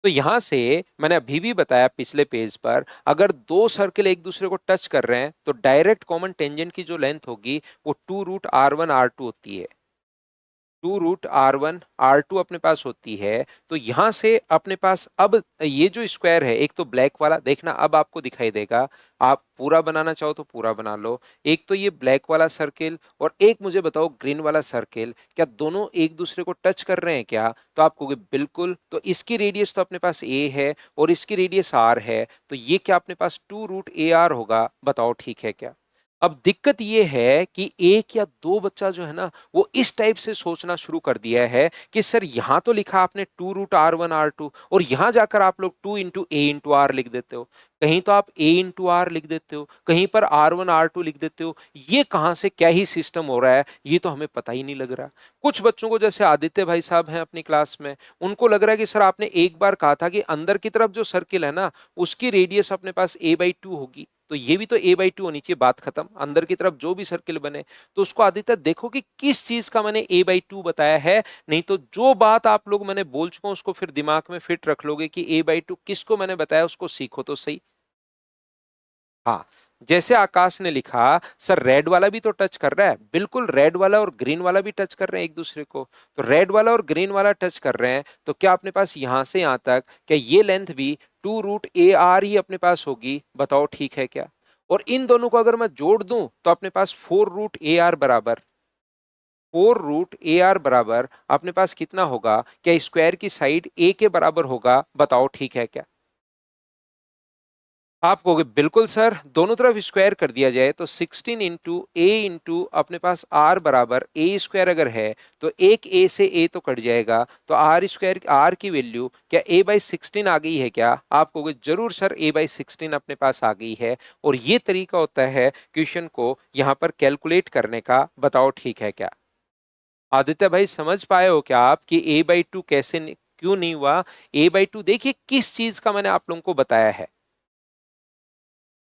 तो यहां से मैंने अभी भी बताया पिछले पेज पर, अगर दो सर्किल एक दूसरे को टच कर रहे हैं तो डायरेक्ट कॉमन टेंजेंट की जो लेंथ होगी वो 2√r1r2 होती है। 2√r1r2 अपने पास होती है। तो यहां से अपने पास अब ये जो स्क्वायर है, एक तो ब्लैक वाला देखना, अब आपको दिखाई देगा। आप पूरा बनाना चाहो तो पूरा बना लो। एक तो ये ब्लैक वाला सर्किल और एक मुझे बताओ ग्रीन वाला सर्किल, क्या दोनों एक दूसरे को टच कर रहे हैं क्या? तो आप कहोगे बिल्कुल। तो इसकी रेडियस तो अपने पास ए है और इसकी रेडियस आर है, तो ये क्या अपने पास 2√ar होगा? बताओ ठीक है क्या? अब दिक्कत ये है कि एक या दो बच्चा जो है ना, वो इस टाइप से सोचना शुरू कर दिया है कि सर यहां तो लिखा आपने 2√r1r2 और यहां जाकर आप लोग 2 × a × r लिख देते हो, कहीं तो आप a × r लिख देते हो, कहीं पर r1r2 लिख देते हो। ये कहां से क्या ही सिस्टम हो रहा है, ये तो हमें पता ही नहीं लग रहा। कुछ बच्चों को, जैसे आदित्य भाई साहब हैं अपनी क्लास में, उनको लग रहा है कि सर आपने एक बार कहा था कि अंदर की तरफ जो सर्किल है ना, उसकी रेडियस अपने पास a/2 होगी, तो ये भी तो a/2 होनी चाहिए, बात खत्म। अंदर की तरफ जो भी सर्किल बने, तो उसको आदित्य देखो कि किस चीज का मैंने a/2 बताया है। नहीं तो जो बात आप लोग मैंने बोल चुका हूं उसको फिर दिमाग में फिट रख लोगे कि a/2 किसको मैंने बताया, उसको सीखो तो सही। हाँ, जैसे आकाश ने लिखा, सर रेड वाला भी तो टच कर रहा है, बिल्कुल रेड वाला और ग्रीन वाला भी टच कर रहे हैं एक दूसरे को। तो रेड वाला और ग्रीन वाला टच कर रहे हैं, तो क्या अपने पास यहां से यहां तक, क्या ये लेंथ भी 2√ar ही अपने पास होगी? बताओ ठीक है क्या? और इन दोनों को अगर मैं जोड़ दूं तो अपने पास 4√ar बराबर, 4√ar बराबर अपने पास कितना होगा? क्या स्क्वायर की साइड a के बराबर होगा? बताओ ठीक है क्या? आप कहोगे बिल्कुल सर, दोनों तरफ स्क्वायर कर दिया जाए तो 16 इंटू ए इंटू अपने पास आर बराबर ए स्क्वायर अगर है, तो एक ए से ए तो कट जाएगा, तो आर स्क्वायर, आर की वैल्यू क्या a/16 आ गई है क्या? आप कहोगे जरूर सर, a/16 अपने पास आ गई है। और ये तरीका होता है क्वेश्चन को यहाँ पर कैलकुलेट करने का। बताओ ठीक है क्या? आदित्य भाई समझ पाए हो क्या आप कि a/2 कैसे क्यों नहीं हुआ? a/2 देखिए किस चीज का मैंने आप लोगों को बताया है,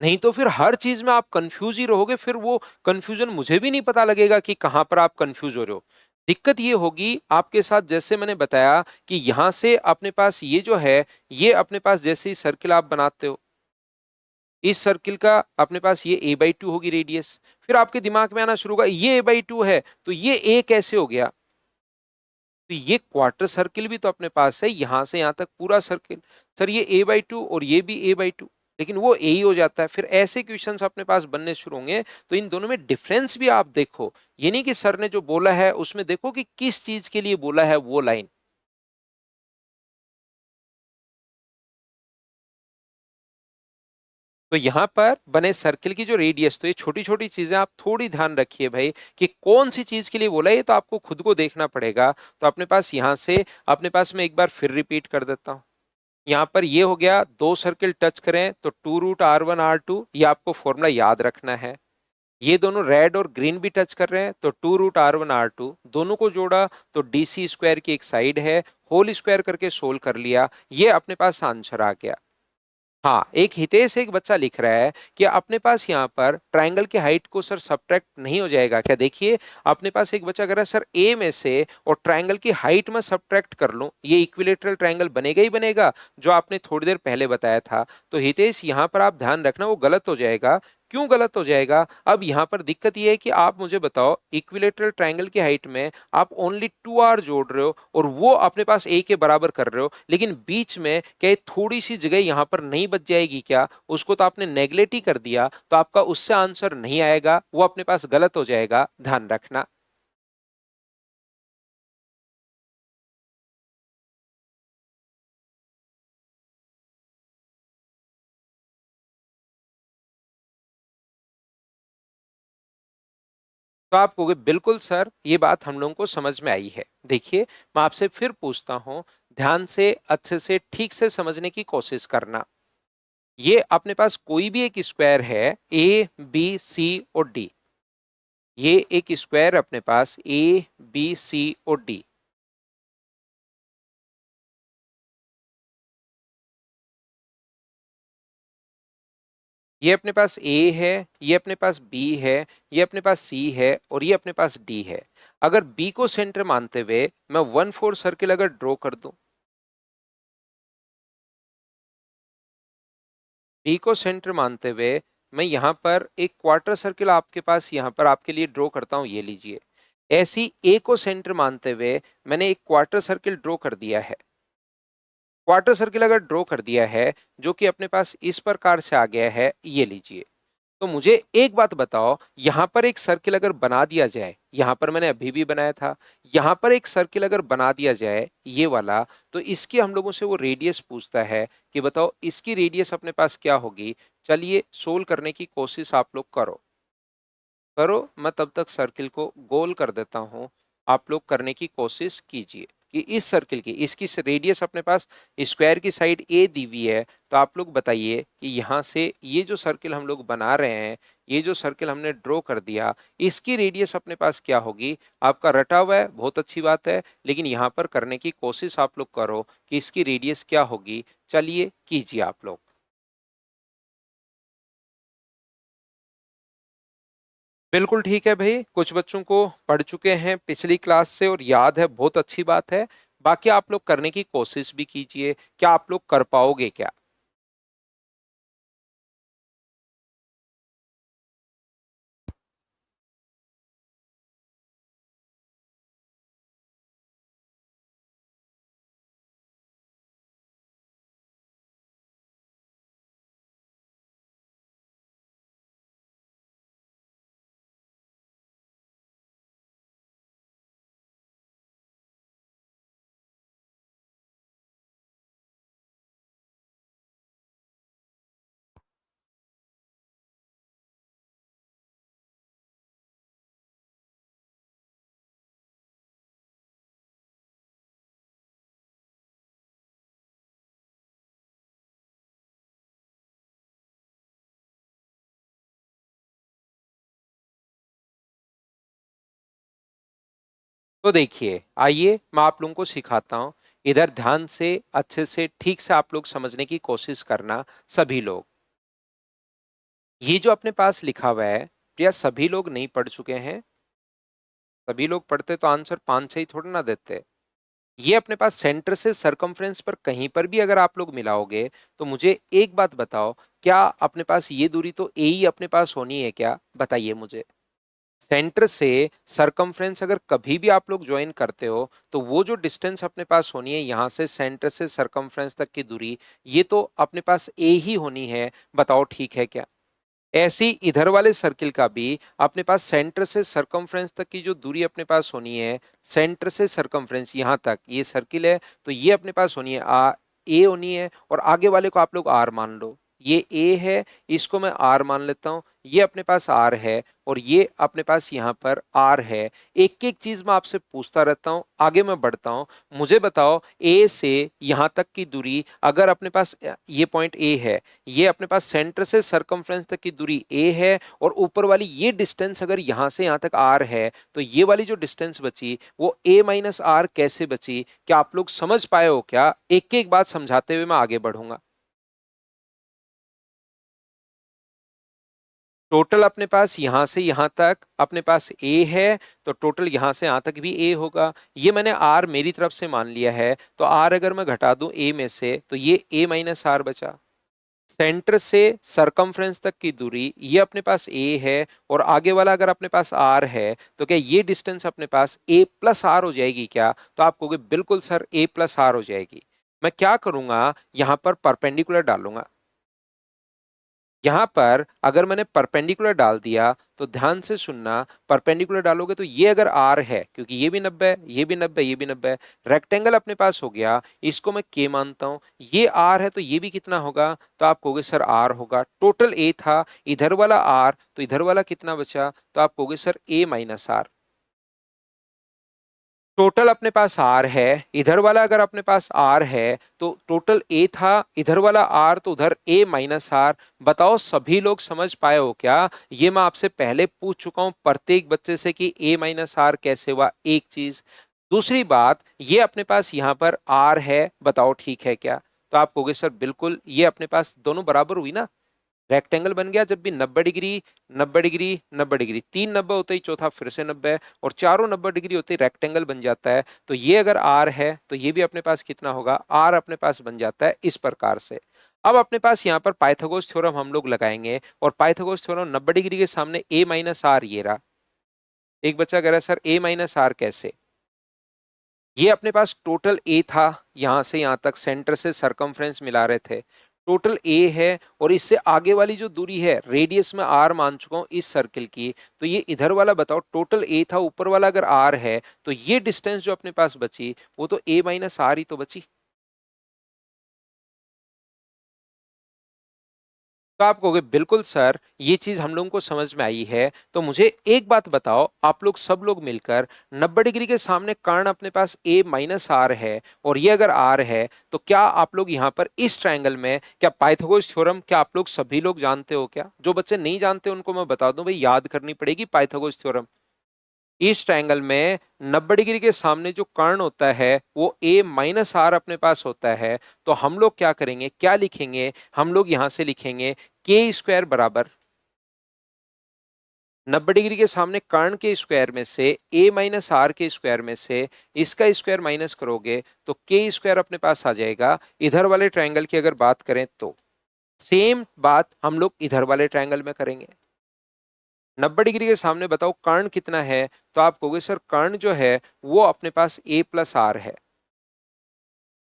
नहीं तो फिर हर चीज में आप कंफ्यूज ही रहोगे, फिर वो कंफ्यूजन मुझे भी नहीं पता लगेगा कि कहां पर आप कंफ्यूज हो रहे हो। दिक्कत ये होगी आपके साथ, जैसे मैंने बताया कि यहां से अपने पास ये जो है, ये अपने पास जैसे ही सर्किल आप बनाते हो, इस सर्किल का अपने पास ये a/2 होगी रेडियस। फिर आपके दिमाग में आना शुरू होगा ये a/2 है तो ये a कैसे हो गया? तो ये क्वार्टर सर्किल भी तो अपने पास है, यहां से यहां तक पूरा सर्किल। सर ये a/2 और ये भी a/2, लेकिन वो a ही हो जाता है। फिर ऐसे क्वेश्चंस अपने पास बनने शुरू होंगे। तो इन दोनों में डिफरेंस भी आप देखो, ये नहीं कि सर ने जो बोला है उसमें देखो कि किस चीज के लिए बोला है वो लाइन। तो यहां पर बने सर्किल की जो रेडियस, तो ये छोटी छोटी चीजें आप थोड़ी ध्यान रखिए भाई कि कौन सी चीज के लिए बोला है, ये तो आपको खुद को देखना पड़ेगा। तो अपने पास यहां से अपने पास मैं एक बार फिर रिपीट कर देता हूं। यहाँ पर ये हो गया, दो सर्किल टच करें तो 2√r1r2, ये आपको फॉर्मूला याद रखना है। ये दोनों रेड और ग्रीन भी टच कर रहे हैं तो 2√r1r2, दोनों को जोड़ा तो डीसी स्क्वायर की एक साइड है, होल स्क्वायर करके सोल्व कर लिया, ये अपने पास आंसर आ गया। हाँ, एक हितेश एक बच्चा लिख रहा है कि अपने पास यहाँ पर ट्रायंगल की हाइट को सर सब्ट्रैक्ट नहीं हो जाएगा क्या? देखिए, अपने पास एक बच्चा कह रहा है सर ए में से और ट्रायंगल की हाइट में सब्ट्रैक्ट कर लूं, ये इक्विलेटरल ट्रायंगल बनेगा ही बनेगा, जो आपने थोड़ी देर पहले बताया था। तो हितेश यहाँ पर आप ध्यान रखना, वो गलत हो जाएगा, क्यों गलत हो जाएगा? अब यहाँ पर दिक्कत ये है कि आप मुझे बताओ इक्विलेटरल ट्रायंगल की हाइट में आप ओनली 2r जोड़ रहे हो और वो अपने पास a के बराबर कर रहे हो, लेकिन बीच में क्या ये थोड़ी सी जगह यहाँ पर नहीं बच जाएगी क्या? उसको तो आपने नेगलेक्ट ही कर दिया, तो आपका उससे आंसर नहीं आएगा, वो अपने पास गलत हो जाएगा, ध्यान रखना। तो आप कहोगे बिल्कुल सर, ये बात हम लोगों को समझ में आई है। देखिए, मैं आपसे फिर पूछता हूं, ध्यान से अच्छे से ठीक से समझने की कोशिश करना। ये अपने पास कोई भी एक स्क्वायर है, ए बी सी और डी। ये एक स्क्वायर अपने पास ए बी सी और डी। ये अपने पास ए है, ये अपने पास बी है, ये अपने पास सी है और ये अपने पास डी है। अगर बी को सेंटर मानते हुए मैं 1/4 सर्किल अगर ड्रॉ कर दूं, बी को सेंटर मानते हुए मैं यहां पर एक क्वार्टर सर्किल आपके पास यहां पर आपके लिए ड्रॉ करता हूं, ये लीजिए। ऐसी ए को सेंटर मानते हुए मैंने एक क्वार्टर सर्किल ड्रॉ कर दिया है। क्वार्टर सर्किल अगर ड्रॉ कर दिया है, जो कि अपने पास इस प्रकार से आ गया है, ये लीजिए। तो मुझे एक बात बताओ, यहां पर एक सर्किल अगर बना दिया जाए, यहां पर मैंने अभी भी बनाया था, यहां पर एक सर्किल अगर बना दिया जाए ये वाला, तो इसकी हम लोगों से वो रेडियस पूछता है कि बताओ इसकी रेडियस अपने पास क्या होगी। चलिए सोल्व करने की कोशिश आप लोग करो। करो, मैं तब तक सर्किल को गोल कर देता हूं, आप लोग करने की कोशिश कीजिए कि इस सर्किल की इसकी रेडियस अपने पास स्क्वायर की साइड ए दी हुई है। तो आप लोग बताइए कि यहाँ से ये जो सर्किल हम लोग बना रहे हैं, ये जो सर्किल हमने ड्रॉ कर दिया, इसकी रेडियस अपने पास क्या होगी? आपका रटा हुआ है, बहुत अच्छी बात है, लेकिन यहाँ पर करने की कोशिश आप लोग करो कि इसकी रेडियस क्या होगी। चलिए कीजिए आप लोग। बिल्कुल ठीक है भाई, कुछ बच्चों को पढ़ चुके हैं पिछली क्लास से और याद है, बहुत अच्छी बात है। बाकी आप लोग करने की कोशिश भी कीजिए, क्या आप लोग कर पाओगे क्या? तो देखिए, आइए मैं आप लोगों को सिखाता हूं। इधर ध्यान से अच्छे से ठीक से आप लोग समझने की कोशिश करना, सभी लोग। ये जो अपने पास लिखा हुआ है, क्या सभी लोग नहीं पढ़ चुके हैं? सभी लोग पढ़ते तो आंसर 5 ही थोड़ा ना देते। ये अपने पास सेंटर से सरकमफ्रेंस पर कहीं पर भी अगर आप लोग मिलाओगे, तो मुझे एक बात बताओ, क्या अपने पास ये दूरी तो ए ही अपने पास होनी है क्या? बताइए मुझे। सेंटर से सरकमफ्रेंस अगर कभी भी आप लोग ज्वाइन करते हो, तो वो जो डिस्टेंस अपने पास होनी है यहां से सेंटर से सरकमफ्रेंस तक की दूरी, ये तो अपने पास ए ही होनी है। बताओ ठीक है क्या? ऐसी इधर वाले सर्किल का भी अपने पास सेंटर से सरकमफ्रेंस तक की जो दूरी अपने पास होनी है, सेंटर से सरकमफ्रेंस यहां तक, ये सर्किल है तो ये अपने पास होनी है ए होनी है, और आगे वाले को आप लोग आर मान लो। ये ए है, इसको मैं आर मान लेता हूं, ये अपने पास आर है और ये अपने पास यहाँ पर आर है। एक एक चीज मैं आपसे पूछता रहता हूं, आगे मैं बढ़ता हूं। मुझे बताओ, ए से यहां तक की दूरी अगर अपने पास ये पॉइंट ए है, ये अपने पास सेंटर से सरकमफ्रेंस तक की दूरी ए है, और ऊपर वाली ये डिस्टेंस अगर यहां से यहां तक आर है, तो ये वाली जो डिस्टेंस बची वो ए माइनस आर कैसे बची? क्या आप लोग समझ पाए हो क्या? एक एक बात समझाते हुए मैं आगे बढ़ूंगा। टोटल अपने पास यहां से यहां तक अपने पास ए है, तो टोटल यहां से यहां तक भी ए होगा। ये मैंने आर मेरी तरफ से मान लिया है, तो आर अगर मैं घटा दूं ए में से, तो ये ए माइनस आर बचा। सेंटर से सरकमफ्रेंस तक की दूरी ये अपने पास a है और आगे वाला अगर अपने पास r है तो क्या ये डिस्टेंस अपने पास a प्लस आर हो जाएगी क्या? तो आप कहोगे बिल्कुल सर a प्लस आर हो जाएगी। मैं क्या करूंगा, यहां पर परपेंडिकुलर डालूंगा। यहां पर अगर मैंने परपेंडिकुलर डाल दिया तो ध्यान से सुनना, परपेंडिकुलर डालोगे तो ये अगर आर है, क्योंकि ये भी 90 है, ये भी 90 है, ये भी 90 है, रेक्टेंगल अपने पास हो गया, इसको मैं के मानता हूं। ये आर है तो ये भी कितना होगा, तो आप कहोगे सर आर होगा। टोटल ए था, इधर वाला आर, तो इधर वाला कितना बचा, तो आप कहोगे sir a minus r. Total अपने पास आर है, इधर वाला अगर अपने पास आर है तो टोटल ए था, इधर वाला आर, तो उधर ए माइनस आर। बताओ सभी लोग समझ पाए हो क्या? ये मैं आपसे पहले पूछ चुका हूं प्रत्येक बच्चे से कि ए माइनस आर कैसे हुआ, एक चीज। दूसरी बात, ये अपने पास यहां पर आर है, बताओ ठीक है क्या? तो आप कहोगे सर बिल्कुल, ये अपने पास दोनों बराबर हुई ना, रेक्टेंगल बन गया। जब भी 90 डिग्री 90 डिग्री 90 डिग्री, 3 90 होते ही चौथा फिर से 90 है, और चारों 90 डिग्री होते ही रेक्टेंगल बन जाता है। तो ये अगर आर है तो ये भी अपने पास कितना होगा, आर अपने पास बन जाता है इस प्रकार से। अब अपने पास यहाँ पर पाइथागोरस थ्योरम हम लोग लगाएंगे, और पाइथागोरस थ्योरम 90 डिग्री के सामने ए माइनस आर ये रहा। एक बच्चा कह रहा है सर ए माइनस आर कैसे? ये अपने पास टोटल ए था, यहां से यहां तक सेंटर से सरकमफ्रेंस मिला रहे थे, टोटल ए है, और इससे आगे वाली जो दूरी है रेडियस में आर मान चुका हूं इस सर्किल की, तो ये इधर वाला बताओ, टोटल ए था, ऊपर वाला अगर आर है तो ये डिस्टेंस जो अपने पास बची वो तो ए माइनस आर ही तो बची। तो आप कहोगे बिल्कुल सर ये चीज हम लोगों को समझ में आई है। तो मुझे एक बात बताओ, आप लोग सब लोग मिलकर 90 डिग्री के सामने कर्ण अपने पास a माइनस आर है, और ये अगर r है, तो क्या आप लोग यहाँ पर इस ट्रायंगल में क्या पाइथागोरस थ्योरम क्या आप लोग सभी लोग जानते हो क्या? जो बच्चे नहीं जानते उनको मैं बता दूं भाई, याद करनी पड़ेगी पाइथागोरस थ्योरम। इस ट्रायंगल में 90 डिग्री के सामने जो कर्ण होता है वो a माइनस आर अपने पास होता है। तो हम लोग क्या करेंगे, क्या लिखेंगे, हम लोग यहां से लिखेंगे के स्क्वायर बराबर 90 डिग्री के सामने कर्ण के स्क्वायर में से a माइनस आर के स्क्वायर में से इसका स्क्वायर माइनस करोगे तो के स्क्वायर अपने पास आ जाएगा। इधर वाले ट्रायंगल की अगर बात करें तो सेम बात हम लोग इधर वाले ट्रायंगल में करेंगे। 90 डिग्री के सामने बताओ कर्ण कितना है, तो आप कहोगे सर कर्ण जो है वो अपने पास a प्लस आर है।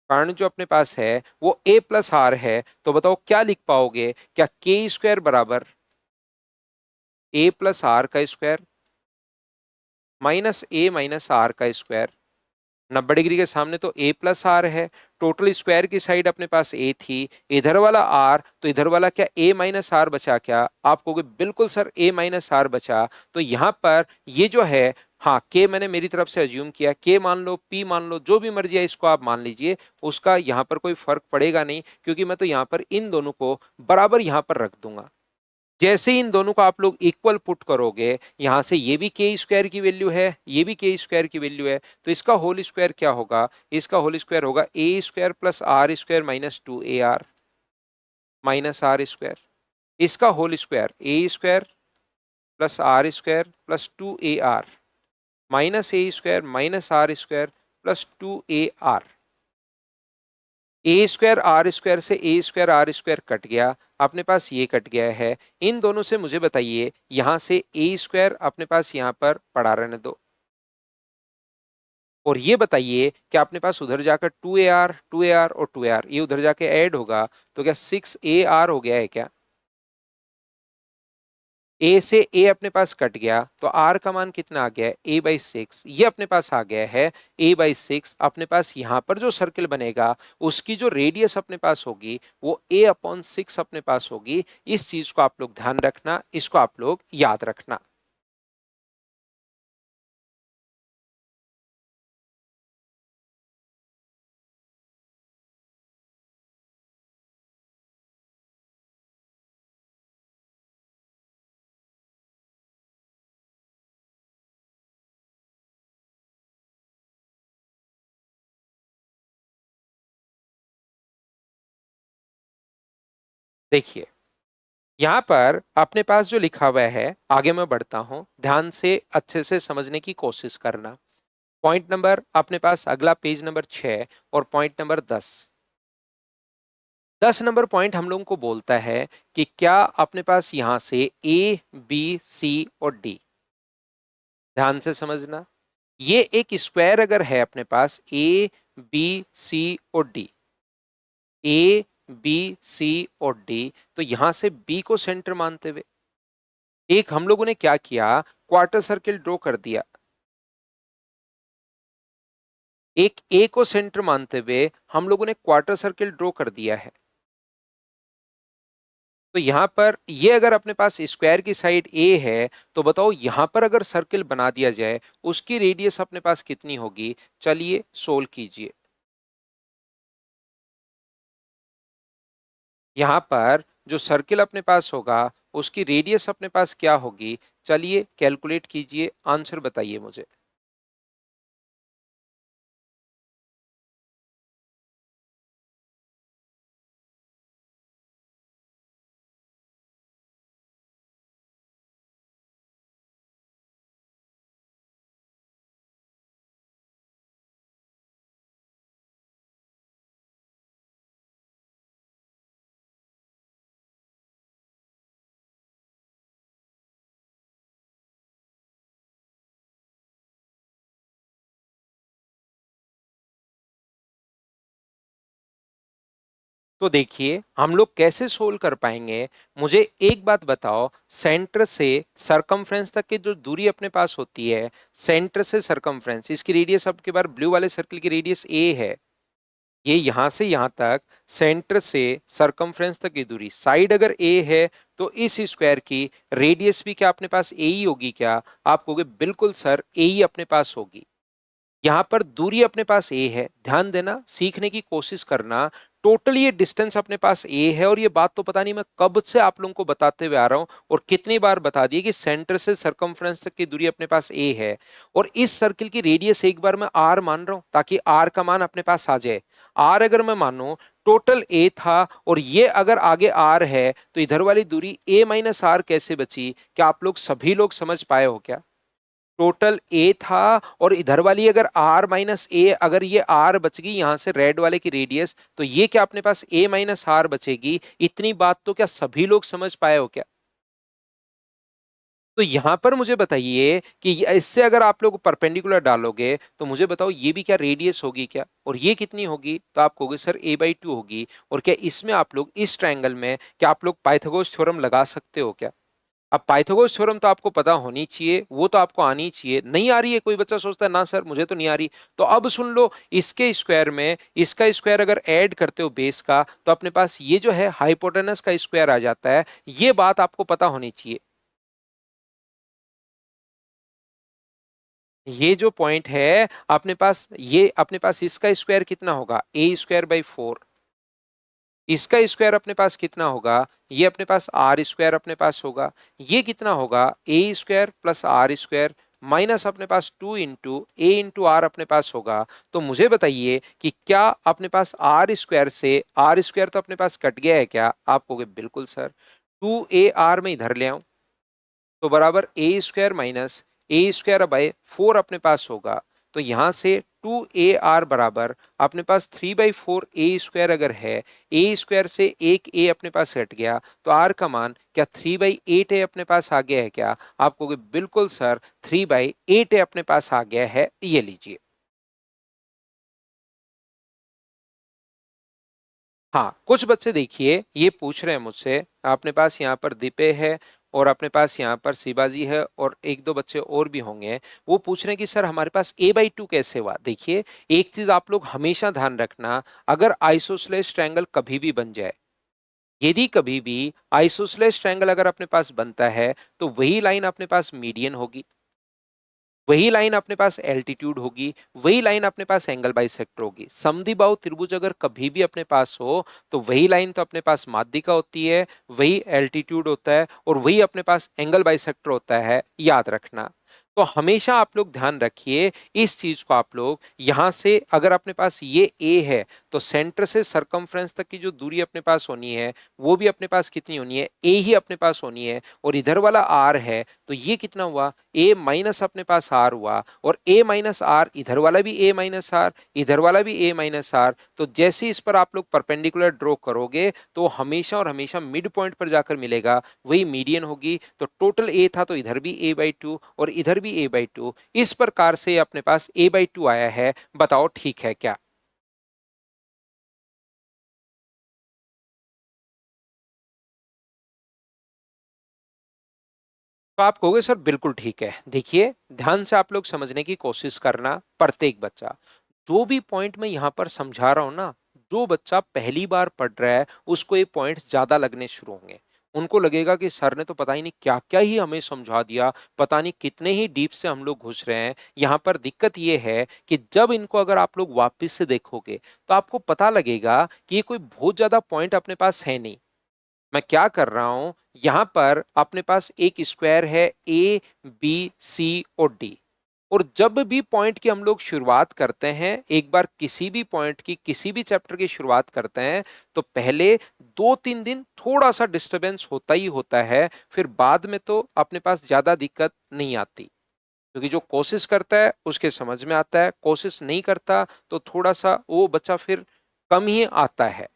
कर्ण जो अपने पास है वो a प्लस आर है, तो बताओ क्या लिख पाओगे, क्या के स्क्वायर बराबर a प्लस आर का square minus a minus r का स्क्वायर। 90 डिग्री के सामने तो a प्लस आर है, टोटल स्क्वायर की साइड अपने पास a थी, इधर वाला r, तो इधर वाला क्या a माइनस आर बचा क्या? आप कहोगे बिल्कुल सर a माइनस आर बचा। तो यहां पर ये जो है, हाँ k मैंने मेरी तरफ से अज्यूम किया, k मान लो, p मान लो, जो भी मर्जी है इसको आप मान लीजिए, उसका यहां पर कोई फर्क पड़ेगा नहीं, क्योंकि मैं तो यहां पर इन दोनों को बराबर यहां पर रख दूंगा। जैसे ही इन दोनों को आप लोग इक्वल पुट करोगे, यहां से ये भी के स्क्वायर की वैल्यू है, ये भी के स्क्वायर की वैल्यू है, तो इसका होल स्क्वायर क्या होगा, इसका होल स्क्वायर होगा a square plus r square minus 2ar minus r square. इसका whole square a square plus r square plus 2ar minus a square minus r square plus 2ar। A square r square से a square r square cut गया, अपने पास ये cut गया है। इन दोनों से मुझे बताइए, यहां से ए स्क्वायर अपने पास यहां पर पड़ा रहने दो, और ये बताइए कि अपने पास उधर जाकर 2ar और 2ar ये उधर जाके ऐड होगा, तो क्या 6ar हो गया है क्या? ए से ए अपने पास कट गया, तो आर का मान कितना आ गया, a/6, ये अपने पास आ गया है a/6। अपने पास यहां पर जो सर्किल बनेगा उसकी जो रेडियस अपने पास होगी वो a/6 अपने पास होगी। इस चीज को आप लोग ध्यान रखना, इसको आप लोग याद रखना। देखिए, यहां पर अपने पास जो लिखा हुआ है, आगे मैं बढ़ता हूं, ध्यान से अच्छे से समझने की कोशिश करना। पॉइंट नंबर अपने पास अगला पेज नंबर 6 और पॉइंट नंबर 10। 10 नंबर पॉइंट हम लोगों को बोलता है कि क्या अपने पास यहां से ए, बी, सी और डी, ध्यान से समझना, ये एक स्क्वायर अगर है अपने पास ए, बी, सी और डी, ए, बी, सी और डी, तो यहां से बी को सेंटर मानते हुए एक हम लोगों ने क्या किया, क्वार्टर सर्किल ड्रॉ कर दिया। एक ए को सेंटर मानते हुए हम लोगों ने क्वार्टर सर्किल ड्रॉ कर दिया है। तो यहां पर ये अगर अपने पास स्क्वायर की साइड ए है, तो बताओ यहां पर अगर सर्किल बना दिया जाए, उसकी रेडियस अपने पास कितनी होगी? चलिए सोल्व कीजिए। यहां पर जो सर्किल अपने पास होगा, उसकी रेडियस अपने पास क्या होगी? चलिए कैलकुलेट कीजिए, आंसर बताइए मुझे। तो देखिए हम लोग कैसे सोल्व कर पाएंगे, मुझे एक बात बताओ, सेंटर से सरकमफ्रेंस तक की जो दूरी अपने पास होती है, सेंटर से सरकमफ्रेंस, इसकी रेडियस अब की बार ब्लू वाले सर्किल की रेडियस ए है। ये यहां से यहां तक सेंटर से सरकमफ्रेंस तक की दूरी, साइड अगर ए है तो इस स्क्वायर की रेडियस भी क्या अपने पास ए ही होगी क्या? आप कहोगे बिल्कुल सर ए ही अपने पास होगी। यहां पर दूरी अपने पास ए है, ध्यान देना, सीखने की कोशिश करना। टोटल ये डिस्टेंस अपने पास ए है, और ये बात तो पता नहीं मैं कब से आप लोगों को बताते हुए आ रहा हूं और कितनी बार बता दिए कि सेंटर से सरकमफ्रेंस तक की दूरी अपने पास ए है, और इस सर्किल की रेडियस एक बार मैं आर मान रहा हूं ताकि आर का मान अपने पास आ जाए। आर अगर मैं मानू, टोटल ए था और ये अगर आगे आर है, तो इधर वाली दूरी ए माइनस आर कैसे बची? क्या आप लोग सभी लोग समझ पाए हो क्या? टोटल ए था और इधर वाली अगर आर माइनस ए, अगर ये आर बच गई यहां से रेड वाले की रेडियस, तो ये क्या अपने पास ए माइनस आर बचेगी। इतनी बात तो क्या सभी लोग समझ पाए हो क्या? तो यहां पर मुझे बताइए कि इससे अगर आप लोग परपेंडिकुलर डालोगे, तो मुझे बताओ ये भी क्या रेडियस होगी क्या, और ये कितनी होगी? तो आप कहोगे सर a/2 होगी। और क्या इसमें आप लोग इस ट्रायंगल में क्या आप लोग पाइथागोरस थ्योरम लगा सकते हो क्या? अब पाइथागोरस थ्योरम तो आपको पता होनी चाहिए, वो तो आपको आनी चाहिए। नहीं आ रही है, कोई बच्चा सोचता है ना सर मुझे तो नहीं आ रही, तो अब सुन लो, इसके स्क्वायर में इसका स्क्वायर अगर ऐड करते हो बेस का, तो अपने पास ये जो है हाइपोटेनस का स्क्वायर आ जाता है। ये बात आपको पता होनी चाहिए। ये जो पॉइंट है अपने पास, ये अपने पास इसका स्क्वायर कितना होगा? a² / 4। इसका स्क्वायर अपने पास कितना होगा? ये अपने पास आर स्क्वायर अपने पास होगा। ये कितना होगा? a² + r² माइनस अपने पास 2 इंटू ए इंटू आर अपने पास होगा। तो मुझे बताइए कि क्या अपने पास आर स्क्वायर से आर स्क्वायर तो अपने पास कट गया है क्या? आप कहोगे बिल्कुल सर। 2ar में इधर ले आऊं, तो बराबर a² माइनस a² / 4 अपने पास होगा। तो यहां से 2ar बराबर अपने पास 3/4 a² अगर है, a² से एक a अपने पास हट गया, तो r का मान क्या 3/8 a अपने पास आ गया है क्या? आप कहोगे बिल्कुल सर 3/8 a अपने पास आ गया है, ये लीजिए। हाँ, कुछ बच्चे देखिए ये पूछ रहे हैं मुझसे, अपने पास यहाँ पर दीपे है और अपने पास यहाँ पर शिवाजी है और एक दो बच्चे और भी होंगे। वो पूछ रहे हैं कि सर हमारे पास a/2 कैसे हुआ? देखिए, एक चीज आप लोग हमेशा ध्यान रखना, अगर आइसोसेलेस ट्रायंगल कभी भी बन जाए, यदि कभी भी आइसोसेलेस ट्रायंगल अगर अपने पास बनता है, तो वही लाइन अपने पास मीडियन होगी, वही लाइन अपने पास एल्टीट्यूड होगी, वही लाइन अपने पास एंगल बाइसेक्टर होगी। समद्विबाहु त्रिभुज अगर कभी भी अपने पास हो, तो वही लाइन तो अपने पास माध्यिका होती है, वही एल्टीट्यूड होता है और वही अपने पास एंगल बाइसेक्टर होता है, याद रखना। तो हमेशा आप लोग ध्यान रखिए इस चीज को। आप लोग यहां से अगर अपने पास ये ए है, तो सेंटर से सरकमफ्रेंस तक की जो दूरी अपने पास होनी है, वो भी अपने पास कितनी होनी है, ए ही अपने पास होनी है। और इधर वाला आर है, तो ये कितना हुआ, ए माइनस अपने पास आर हुआ, और ए माइनस आर, इधर वाला भी ए माइनस आर, इधर वाला भी ए माइनस आर। तो जैसे इस पर आप लोग परपेंडिकुलर ड्रॉ करोगे तो हमेशा और हमेशा मिड पॉइंट पर जाकर मिलेगा, वही मीडियन होगी। तो टोटल ए था, तो इधर भी ए बाई टू और इधर भी ए बाई टू। इस प्रकार से अपने पास ए बाई टू आया है। बताओ ठीक है क्या? तो आप कहोगे सर बिल्कुल ठीक है। देखिए ध्यान से आप लोग समझने की कोशिश करना, प्रत्येक बच्चा जो भी पॉइंट मैं यहां पर समझा रहा हूं ना, जो बच्चा पहली बार पढ़ रहा है उसको ये पॉइंट्स ज्यादा लगने शुरू होंगे। उनको लगेगा कि सर ने तो पता ही नहीं क्या क्या ही हमें समझा दिया, पता नहीं कितने ही डीप से हम लोग घुस रहे हैं। यहाँ पर दिक्कत ये है कि जब इनको अगर आप लोग वापस से देखोगे तो आपको पता लगेगा कि ये कोई बहुत ज्यादा पॉइंट अपने पास है नहीं। मैं क्या कर रहा हूं, यहां पर अपने पास एक स्क्वायर है ए बी सी और डी। और जब भी पॉइंट की हम लोग शुरुआत करते हैं, एक बार किसी भी पॉइंट की किसी भी चैप्टर की शुरुआत करते हैं, तो पहले 2-3 दिन थोड़ा सा डिस्टरबेंस होता ही होता है। फिर बाद में तो अपने पास ज्यादा दिक्कत नहीं आती, क्योंकि जो कोशिश करता है उसके समझ में आता है, कोशिश नहीं करता तो थोड़ा सा वो बच्चा फिर कम ही आता है।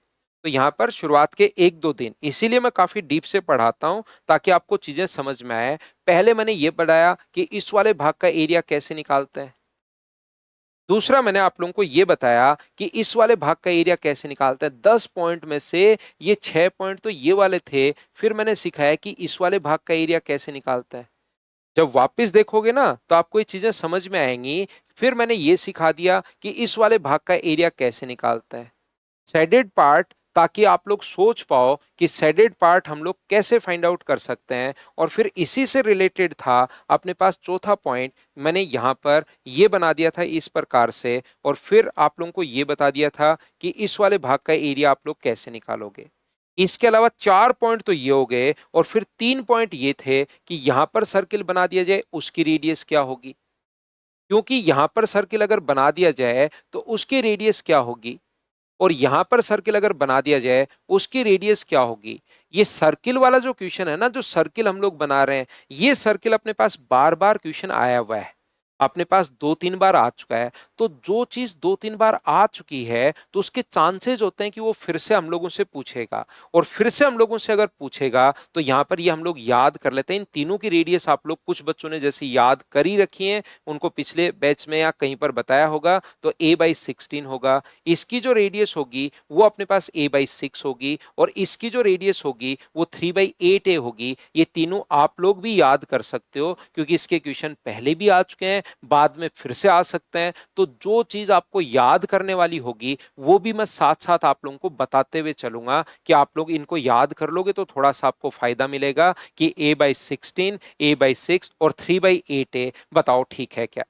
तो यहाँ पर शुरुआत के 1-2 दिन इसीलिए मैं काफी डीप से पढ़ाता हूं, ताकि आपको चीजें समझ में आए। पहले मैंने ये पढ़ाया कि इस वाले भाग का एरिया कैसे निकालते हैं। दूसरा मैंने आप लोगों को ये बताया कि इस वाले भाग का एरिया कैसे निकालते हैं। 10 पॉइंट में से ये 6 पॉइंट तो ये वाले थे। फिर मैंने सिखाया कि इस वाले भाग का एरिया कैसे निकालते हैं। जब वापस देखोगे ना तो आपको ये चीजें समझ में आएंगी। फिर मैंने ये सिखा दिया कि इस वाले भाग का एरिया कैसे निकालते हैं, शेडेड पार्ट, ताकि आप लोग सोच पाओ कि शेडेड पार्ट हम लोग कैसे फाइंड आउट कर सकते हैं। और फिर इसी से रिलेटेड था अपने पास चौथा पॉइंट, मैंने यहां पर ये बना दिया था इस प्रकार से। और फिर आप लोगों को ये बता दिया था कि इस वाले भाग का एरिया आप लोग कैसे निकालोगे। इसके अलावा 4 पॉइंट तो ये हो गए, और फिर 3 पॉइंट ये थे कि यहां पर सर्किल बना दिया जाए, उसकी रेडियस क्या होगी। क्योंकि यहां पर सर्किल अगर बना दिया जाए तो उसकी रेडियस क्या होगी, और यहां पर सर्किल अगर बना दिया जाए उसकी रेडियस क्या होगी। ये सर्किल वाला जो क्वेश्चन है ना, जो सर्किल हम लोग बना रहे हैं, ये सर्किल अपने पास बार बार क्वेश्चन आया हुआ है, अपने पास 2-3 बार आ चुका है। तो जो चीज 2-3 बार आ चुकी है तो उसके चांसेस होते हैं कि वो फिर से हम लोगों से पूछेगा। और फिर से हम लोगों से अगर पूछेगा तो यहाँ पर ये हम लोग याद कर लेते हैं। इन तीनों की रेडियस आप लोग कुछ बच्चों ने जैसे याद कर ही रखी है, उनको पिछले बैच में या कहीं पर बताया होगा, तो a/16 होगा। इसकी जो रेडियस होगी वो अपने पास a/6 होगी, और इसकी जो रेडियस होगी वो 3/8a होगी। ये तीनों आप लोग भी याद कर सकते हो, क्योंकि इसके क्वेश्चन पहले भी आ चुके हैं, बाद में फिर से आ सकते हैं। तो जो चीज आपको याद करने वाली होगी वो भी मैं साथ साथ आप लोगों को बताते हुए चलूंगा, कि आप लोग इनको याद कर लोगे तो थोड़ा सा आपको फायदा मिलेगा कि a/16, a/6 और 3/8a। बताओ ठीक है क्या?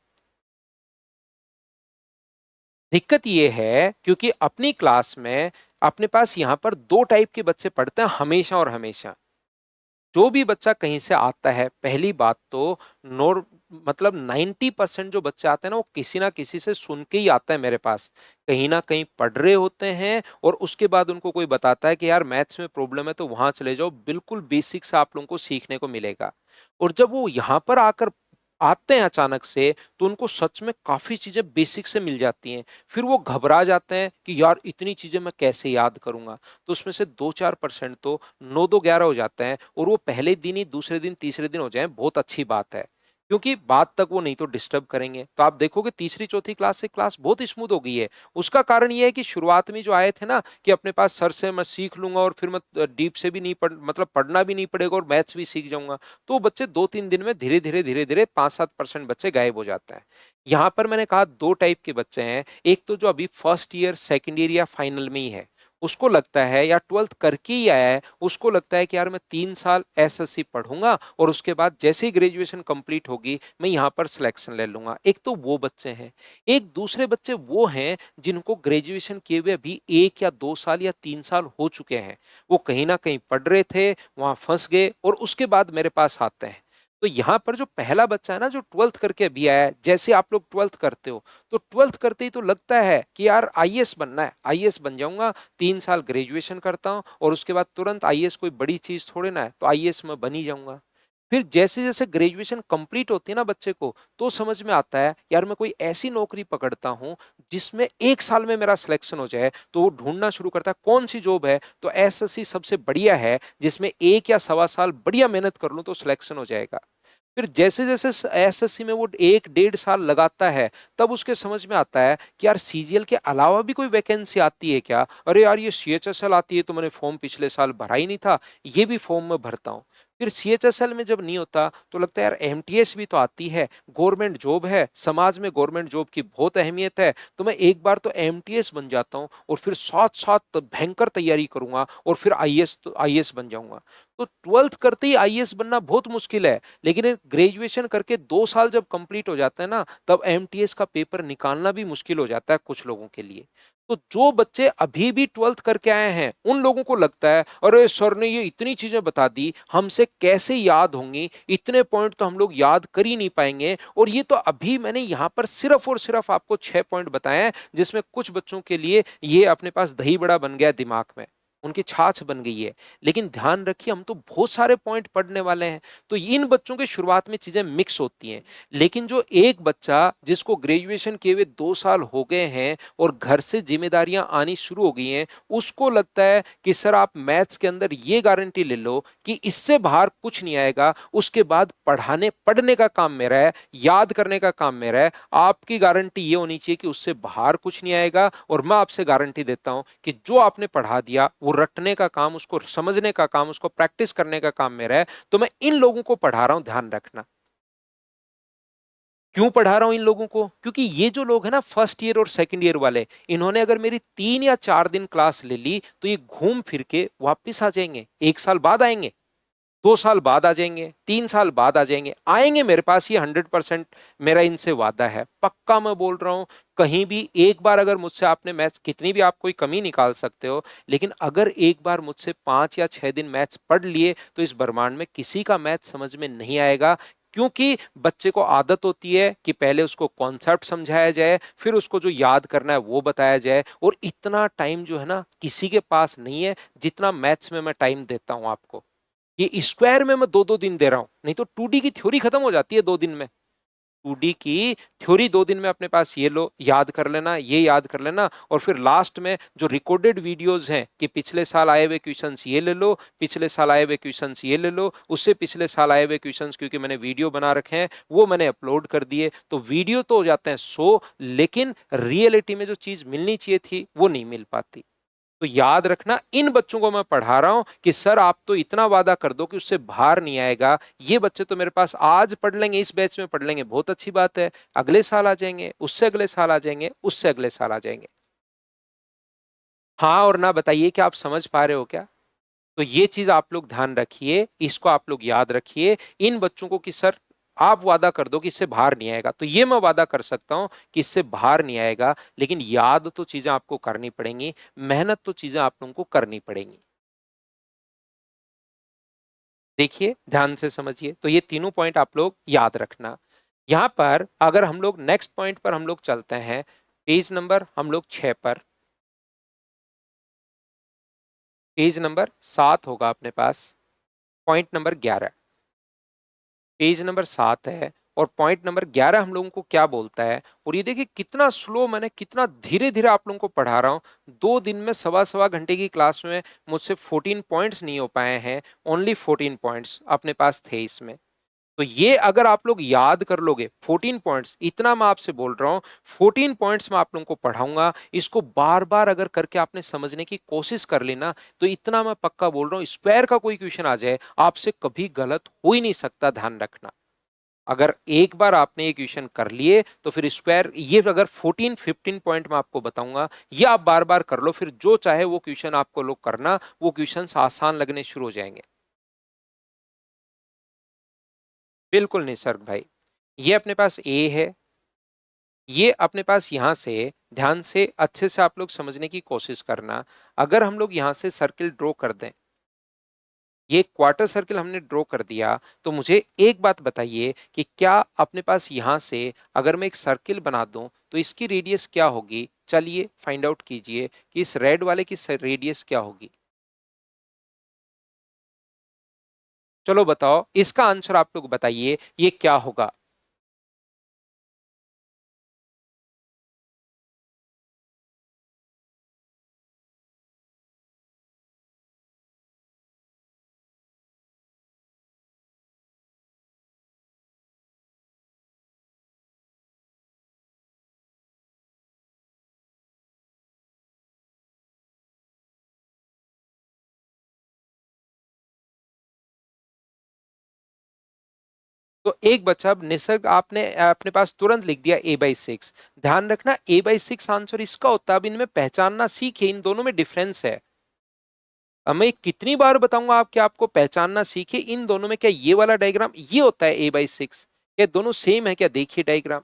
दिक्कत ये है क्योंकि अपनी क्लास में अपने पास यहाँ पर दो टाइप के बच्चे पढ़ते हैं हमेशा और हमेशा। जो भी बच्चा कहीं से आता है, पहली बात तो नोर मतलब 90% जो बच्चे आते हैं ना, वो किसी ना किसी से सुन के ही आता है मेरे पास। कहीं ना कहीं पढ़ रहे होते हैं, और उसके बाद उनको कोई बताता है कि यार मैथ्स में प्रॉब्लम है तो वहां चले जाओ, बिल्कुल बेसिक से आप लोगों को सीखने को मिलेगा। और जब वो यहाँ पर आकर आते हैं अचानक से, तो उनको सच में काफी चीजें बेसिक से मिल जाती हैं। फिर वो घबरा जाते हैं कि यार इतनी चीजें मैं कैसे याद करूंगा। तो उसमें से 2-4% तो 9-2-11 हो जाते हैं, और वो पहले दिन ही दूसरे दिन तीसरे दिन हो जाए, बहुत अच्छी बात है। क्योंकि बाद तक वो नहीं तो डिस्टर्ब करेंगे। तो आप देखोगे तीसरी चौथी क्लास से क्लास बहुत स्मूथ हो गई है। उसका कारण ये है कि शुरुआत में जो आए थे ना, कि अपने पास सर से मैं सीख लूंगा और फिर मैं डीप से भी नहीं मतलब पढ़ना भी नहीं पड़ेगा और मैथ्स भी सीख जाऊंगा। तो बच्चे 2-3 दिन में धीरे धीरे 5-7% बच्चे गायब हो जाते हैं। यहाँ पर मैंने कहा दो टाइप के बच्चे हैं। एक तो जो अभी फर्स्ट ईयर सेकेंड ईयर या फाइनल में ही है, उसको लगता है, या ट्वेल्थ करके ही आया है, उसको लगता है कि यार मैं 3 साल एसएससी पढ़ूंगा और उसके बाद जैसे ही ग्रेजुएशन कंप्लीट होगी मैं यहाँ पर सिलेक्शन ले लूंगा। एक तो वो बच्चे हैं। एक दूसरे बच्चे वो हैं जिनको ग्रेजुएशन किए हुए अभी 1 या 2 साल या 3 साल हो चुके हैं। वो कहीं ना कहीं पढ़ रहे थे, वहां फंस गए और उसके बाद मेरे पास आते हैं। तो यहाँ पर जो पहला बच्चा है ना, जो 12th करके अभी आया है, जैसे आप लोग 12th करते हो, तो 12th करते ही तो लगता है कि यार आईएएस बनना है, आईएएस बन जाऊंगा, 3 साल ग्रेजुएशन करता हूँ और उसके बाद तुरंत आईएएस कोई बड़ी चीज थोड़े ना है, तो आईएएस में बन ही जाऊंगा। फिर जैसे जैसे ग्रेजुएशन कंप्लीट होती है ना बच्चे को, तो समझ में आता है यार मैं कोई ऐसी नौकरी पकड़ता हूं जिसमें 1 साल में मेरा सिलेक्शन हो जाए। तो वो ढूंढना शुरू करता है कौन सी जॉब है, तो एसएससी सबसे बढ़िया है जिसमें 1 या 1.25 साल बढ़िया मेहनत कर लूं तो सिलेक्शन हो जाएगा। फिर जैसे जैसे एसएससी में वो 1 डेढ़ साल लगाता है, तब उसके समझ में आता है कि यार सीजीएल के अलावा भी कोई वैकेंसी आती है क्या, अरे यार ये सीएचएसएल आती है, तो मैंने फॉर्म पिछले साल भरा ही नहीं था, ये भी फॉर्म में भरता हूँ। फिर सीएचएसएल में जब नहीं होता तो लगता है यार एमटीएस भी तो आती है, गवर्नमेंट जॉब है, समाज में गवर्नमेंट जॉब की बहुत अहमियत है, तो मैं एक बार तो एमटीएस बन जाता हूँ और फिर साथ साथ भयंकर तैयारी करूंगा और फिर आईएएस तो आईएएस बन जाऊंगा। तो 12th करते ही आईएएस बनना बहुत मुश्किल है, लेकिन ग्रेजुएशन करके 2 साल जब कंप्लीट हो जाता है ना, तब एमटीएस का पेपर निकालना भी मुश्किल हो जाता है कुछ लोगों के लिए। तो जो बच्चे अभी भी 12th करके आए हैं, उन लोगों को लगता है अरे सर ने ये इतनी चीजें बता दी, हमसे कैसे याद होंगी, इतने पॉइंट तो हम लोग याद कर ही नहीं पाएंगे। और ये तो अभी मैंने यहाँ पर सिर्फ और सिर्फ आपको 6 पॉइंट बताए हैं, जिसमें कुछ बच्चों के लिए ये अपने पास दही बड़ा बन गया दिमाग में, उनकी छाछ बन गई है। लेकिन ध्यान रखिए, हम तो बहुत सारे पॉइंट पढ़ने वाले हैं, तो इन बच्चों के शुरुआत में चीजें मिक्स होती हैं। लेकिन जो एक बच्चा जिसको ग्रेजुएशन किए हुए 2 साल हो गए हैं और घर से जिम्मेदारियां आनी शुरू हो गई हैं, उसको लगता है कि सर आप मैथ्स के अंदर ये गारंटी ले लो कि इससे बाहर कुछ नहीं आएगा, उसके बाद पढ़ाने पढ़ने का काम मेरा है, याद करने का काम मेरा है, आपकी गारंटी ये होनी चाहिए कि उससे बाहर कुछ नहीं आएगा। और मैं आपसे गारंटी देता हूं कि जो आपने पढ़ा दिया वो रटने का काम, उसको समझने का काम, उसको प्रैक्टिस करने का काम मेरा है। तो मैं इन लोगों को पढ़ा रहा हूं, ध्यान रखना। क्यों पढ़ा रहा हूं इन लोगों को, क्योंकि ये जो लोग हैं ना फर्स्ट ईयर और सेकंड ईयर वाले, इन्होंने अगर मेरी 3 या 4 दिन क्लास ले ली तो ये घूम फिर के वापिस आ जाएंगे, 1 साल बाद आएंगे, 2 साल बाद आ जाएंगे, 3 साल बाद आ जाएंगे, आएंगे मेरे पास, ये 100% मेरा इनसे वादा है, पक्का मैं बोल रहा हूं। कहीं भी एक बार अगर मुझसे आपने मैथ्स, कितनी भी आप कोई कमी निकाल सकते हो, लेकिन अगर एक बार मुझसे 5 या 6 दिन मैथ्स पढ़ लिए तो इस ब्रह्मांड में किसी का मैथ्स समझ में नहीं आएगा। क्योंकि बच्चे को आदत होती है कि पहले उसको कॉन्सेप्ट समझाया जाए, फिर उसको जो याद करना है वो बताया जाए, और इतना टाइम जो है ना किसी के पास नहीं है जितना मैथ्स में मैं टाइम देता हूं आपको। ये स्क्वायर में मैं 2-2 दिन दे रहा हूं, नहीं तो 2D की थ्योरी खत्म हो जाती है 2 दिन में। 2D की थ्योरी 2 दिन में अपने पास ये लो, याद कर लेना, ये याद कर लेना, और फिर लास्ट में जो रिकॉर्डेड वीडियोस हैं कि पिछले साल आए हुए क्वेश्चंस ये ले लो, पिछले साल आए हुए क्वेश्चंस ये ले लो, उससे पिछले साल आए हुए क्वेश्चंस क्योंकि मैंने वीडियो बना रखे हैं वो मैंने अपलोड कर दिए, तो वीडियो तो हो जाते हैं 100, लेकिन रियलिटी में जो चीज मिलनी चाहिए थी वो नहीं मिल पाती। तो याद रखना, इन बच्चों को मैं पढ़ा रहा हूं कि सर आप तो इतना वादा कर दो कि उससे बाहर नहीं आएगा, ये बच्चे तो मेरे पास आज पढ़ लेंगे, इस बैच में पढ़ लेंगे, बहुत अच्छी बात है, अगले साल आ जाएंगे, उससे अगले साल आ जाएंगे, उससे अगले साल आ जाएंगे। हाँ और ना बताइए कि आप समझ पा रहे हो क्या। तो ये चीज आप लोग ध्यान रखिए, इसको आप लोग याद रखिए इन बच्चों को कि सर आप वादा कर दो कि इससे बाहर नहीं आएगा, तो ये मैं वादा कर सकता हूं कि इससे बाहर नहीं आएगा, लेकिन याद तो चीजें आपको करनी पड़ेंगी, मेहनत तो चीजें आप लोगों को करनी पड़ेंगी। देखिए ध्यान से समझिए, तो ये तीनों पॉइंट आप लोग याद रखना। यहां पर अगर हम लोग नेक्स्ट पॉइंट पर हम लोग चलते हैं, पेज नंबर हम लोग 6 पर, पेज नंबर 7 होगा अपने पास, पॉइंट नंबर 11, पेज नंबर 7 है, और पॉइंट नंबर 11 हम लोगों को क्या बोलता है। और ये देखिए कितना स्लो, मैंने कितना धीरे धीरे आप लोगों को पढ़ा रहा हूं, 2 दिन में सवा सवा घंटे की क्लास में मुझसे 14 पॉइंट्स नहीं हो पाए हैं, ओनली 14 पॉइंट्स अपने पास थे इसमें। तो ये अगर आप लोग याद कर लोगे 14 पॉइंट्स, इतना मैं आपसे बोल रहा हूं, 14 पॉइंट्स मैं आप लोगों को पढ़ाऊंगा, इसको बार बार अगर करके आपने समझने की कोशिश कर ली ना, तो इतना मैं पक्का बोल रहा हूं, स्क्वायर का कोई क्वेश्चन आ जाए आपसे कभी गलत हो ही नहीं सकता, ध्यान रखना। अगर एक बार आपने ये क्वेश्चन कर लिए तो फिर स्क्वायर, ये अगर 14-15 पॉइंट मैं आपको बताऊंगा, ये आप बार बार कर लो, फिर जो चाहे वो क्वेश्चन आपको लोग करना, वो क्वेश्चन आसान लगने शुरू हो जाएंगे। बिल्कुल निसर्ग भाई, ये अपने पास ए है, ये अपने पास यहां से ध्यान से अच्छे से आप लोग समझने की कोशिश करना। अगर हम लोग यहां से सर्किल ड्रॉ कर दें, ये क्वार्टर सर्किल हमने ड्रॉ कर दिया। तो मुझे एक बात बताइए कि क्या अपने पास यहां से अगर मैं एक सर्किल बना दूं तो इसकी रेडियस क्या होगी? चलिए फाइंड आउट कीजिए कि इस रेड वाले की रेडियस क्या होगी। चलो बताओ, इसका आंसर आप लोग बताइए, ये क्या होगा? तो एक बच्चा, अब निसर्ग आपने अपने पास तुरंत लिख दिया a/6। ध्यान रखना a/6 आंसर इसका होता है। अब इनमें पहचानना सीखे, इन दोनों में डिफरेंस है। अब मैं कितनी बार बताऊंगा आप, क्या आपको पहचानना सीखे इन दोनों में। क्या ये वाला डायग्राम ये होता है a/6? क्या दोनों सेम है क्या? देखिए डायग्राम,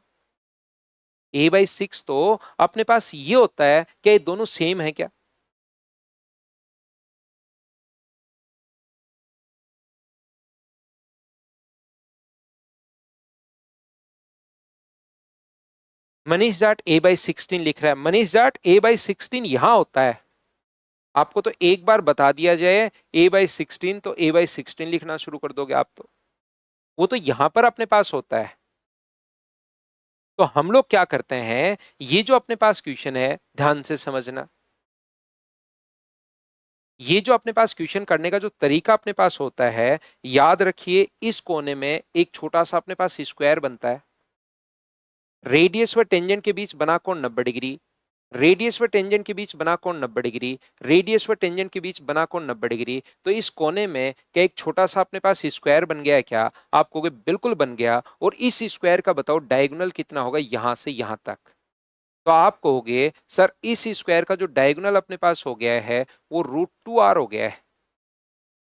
a/6 तो अपने पास ये होता है। क्या ये दोनों सेम है क्या? मनीष जाट a/16 लिख रहा है। मनीष जाट a/16 यहां होता है। आपको तो एक बार बता दिया जाए a/16 तो a/16 लिखना शुरू कर दोगे आप तो। वो तो यहां पर अपने पास होता है। तो हम लोग क्या करते हैं, ये जो अपने पास क्वेश्चन है ध्यान से समझना। ये जो अपने पास क्वेश्चन करने का जो तरीका अपने पास होता है, याद रखिए इस कोने में एक छोटा सा अपने पास स्क्वायर बनता है। रेडियस व टेंजेंट के बीच बना कोण 90 डिग्री। रेडियस व टेंजेंट के बीच बना कोण 90 डिग्री। रेडियस व टेंजेंट के बीच बना कोण 90 डिग्री। तो इस कोने में क्या एक छोटा सा अपने पास स्क्वायर बन गया है क्या? आप कहोगे बिल्कुल बन गया। और इस स्क्वायर का बताओ डायगोनल कितना होगा यहां से यहां तक? तो आप कहोगे सर इस स्क्वायर का जो डायगोनल अपने पास हो गया है वो √2r हो गया है।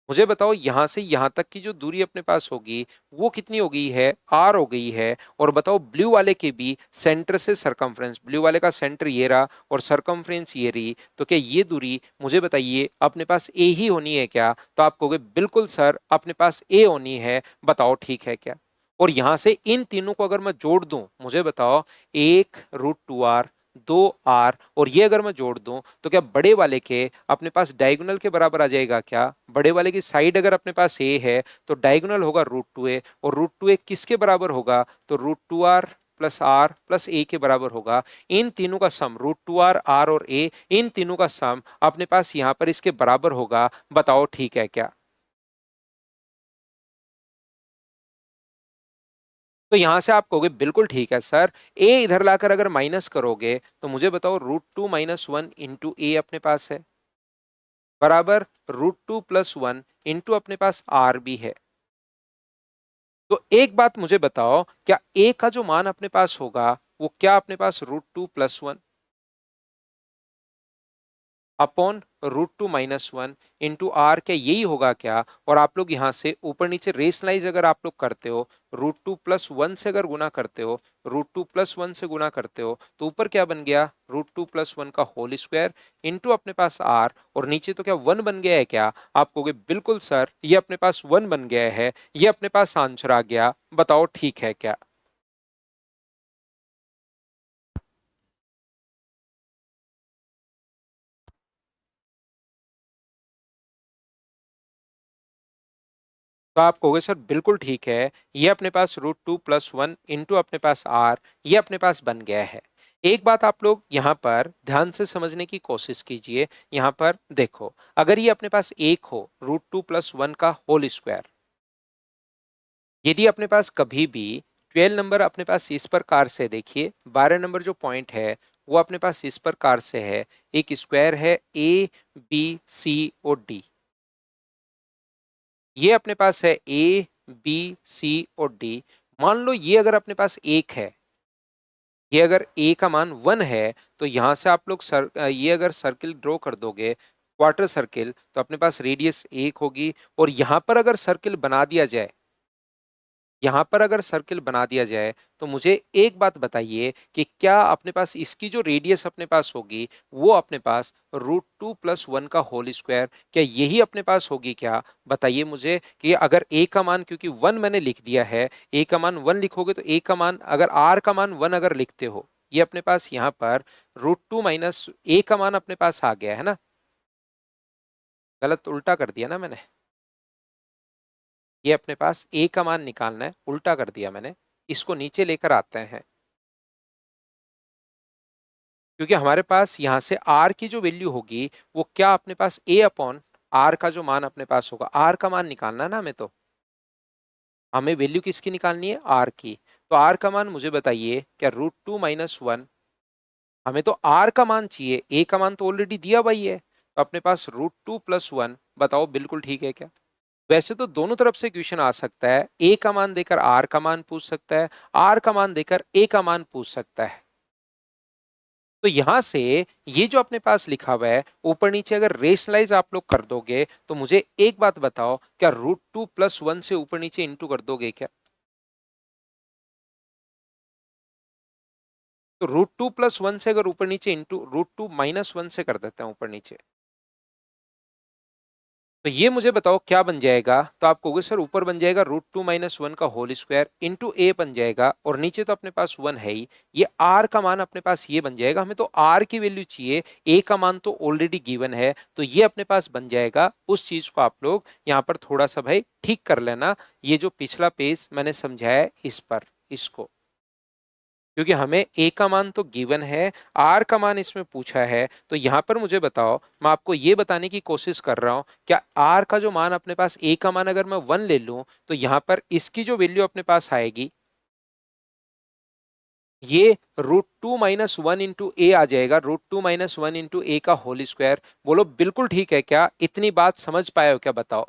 मुझे बताओ यहां से यहां तक की जो दूरी अपने पास होगी वो कितनी हो गई है? r हो गई है। और बताओ ब्लू वाले के भी सेंटर से सरकमफ्रेंस, ब्लू वाले का सेंटर ये रहा और सरकमफ्रेंस ये रही। तो क्या ये दूरी मुझे बताइए अपने पास a ही होनी है क्या? तो आप कहोगे बिल्कुल सर अपने पास a होनी है। बताओ ठीक है क्या? और यहां से इन तीनों को अगर मैं जोड़ दूं, मुझे बताओ, 1√2r, 2r, और ये अगर मैं जोड़ दूं तो क्या बड़े वाले के अपने पास डायगोनल के बराबर आ जाएगा क्या? बड़े वाले की साइड अगर अपने पास ए है तो डायगोनल होगा √2a। और √2a किसके बराबर होगा? तो √2r प्लस आर प्लस ए के बराबर होगा। इन तीनों का सम √2r, आर और ए, इन तीनों का सम अपने पास यहां पर इसके बराबर होगा। बताओ ठीक है क्या? तो यहां से आप कहोगे बिल्कुल ठीक है सर। ए इधर लाकर अगर माइनस करोगे तो मुझे बताओ √2 - 1 इंटू ए अपने पास है बराबर √2 + 1 इंटू अपने पास आर भी है। तो एक बात मुझे बताओ, क्या ए का जो मान अपने पास होगा वो क्या अपने पास √2 + 1 अपॉन √2 - 1 इंटू आर, क्या यही होगा क्या? और आप लोग यहां से ऊपर नीचे रेशनलाइज अगर आप लोग करते हो, √2 + 1 से अगर गुना करते हो, √2 + 1 से गुना करते हो तो ऊपर क्या बन गया? √2 + 1 का होल स्क्वायर इंटू अपने पास आर, और नीचे तो क्या 1 बन गया है क्या? आप कहोगे बिल्कुल सर ये अपने पास 1 बन गया है, ये अपने पास आंसर आ गया। बताओ ठीक है क्या? तो आप कहोगे सर बिल्कुल ठीक है, ये अपने पास √2 + 1 इंटू अपने पास आर, ये अपने पास बन गया है। एक बात आप लोग यहां पर ध्यान से समझने की कोशिश कीजिए। यहां पर देखो, अगर ये अपने पास एक हो √2 + 1 का होल स्क्वायर, यदि अपने पास कभी भी 12 नंबर अपने पास इस प्रकार से, देखिए 12 नंबर जो पॉइंट है वो अपने पास इस प्रकार से है। एक स्क्वायर है ABCOD, ये अपने पास है ABCOD। मान लो ये अगर अपने पास एक है, ये अगर a का मान 1 है, तो यहां से आप लोग ये अगर सर्किल ड्रॉ कर दोगे क्वार्टर सर्किल, तो अपने पास रेडियस 1 होगी। और यहां पर अगर सर्किल बना दिया जाए यहाँ पर अगर सर्किल बना दिया जाए तो मुझे एक बात बताइए कि क्या अपने पास इसकी जो रेडियस अपने पास होगी वो अपने पास √2 + 1 का होल स्क्वायर, क्या यही अपने पास होगी क्या? बताइए मुझे कि अगर a का मान, क्योंकि 1 मैंने लिख दिया है, a का मान 1 लिखोगे तो a का मान, अगर r का मान 1 अगर लिखते हो, ये अपने पास यहाँ पर √2 माइनस a का मान अपने पास आ गया है ना? गलत उल्टा कर दिया ना मैंने? ये अपने पास a का मान निकालना है, उल्टा कर दिया मैंने। इसको नीचे लेकर आते हैं, क्योंकि हमारे पास यहाँ से r की जो वैल्यू होगी वो क्या अपने पास a अपॉन r का जो मान अपने पास होगा, r का मान निकालना है ना हमें, तो हमें वैल्यू किसकी निकालनी है? r की। तो r का मान मुझे बताइए, क्या √2 - 1, हमें तो r का मान चाहिए, a का मान तो ऑलरेडी दिया हुआ ही है, तो अपने पास √2 + 1, बताओ बिल्कुल ठीक है क्या? वैसे तो दोनों तरफ से क्वेश्चन आ सकता है, a का मान देकर r का मान पूछ सकता है, r का मान देकर a का मान पूछ सकता है। तो यहां से ये जो अपने पास लिखा हुआ है ऊपर नीचे अगर रेशनलाइज आप लोग कर दोगे तो मुझे एक बात बताओ, क्या √2 + 1 से ऊपर नीचे इंटू कर दोगे क्या? तो √2 + 1 से अगर ऊपर नीचे इंटू √2 - 1 से कर देते हैं ऊपर नीचे, तो ये मुझे बताओ क्या बन जाएगा? तो आप कहोगे सर ऊपर बन जाएगा √2 - 1 का होल स्क्वायर इंटू a बन जाएगा, और नीचे तो अपने पास 1 है ही, ये r का मान अपने पास ये बन जाएगा। हमें तो r की वैल्यू चाहिए, a का मान तो ऑलरेडी गिवन है, तो ये अपने पास बन जाएगा। उस चीज को आप लोग यहाँ पर थोड़ा सा भाई ठीक कर लेना, ये जो पिछला पेज मैंने समझाया है इस पर, इसको, क्योंकि हमें a का मान तो गिवन है, r का मान इसमें पूछा है, तो यहां पर मुझे बताओ, मैं आपको ये बताने की कोशिश कर रहा हूं, क्या r का जो मान अपने पास, a का मान अगर मैं 1 ले लूं तो यहां पर इसकी जो वैल्यू अपने पास आएगी, ये √2 - 1 इंटू ए आ जाएगा, √2 - 1 इंटू ए का होल स्क्वायर। बोलो बिल्कुल ठीक है क्या? इतनी बात समझ पाए हो क्या? बताओ।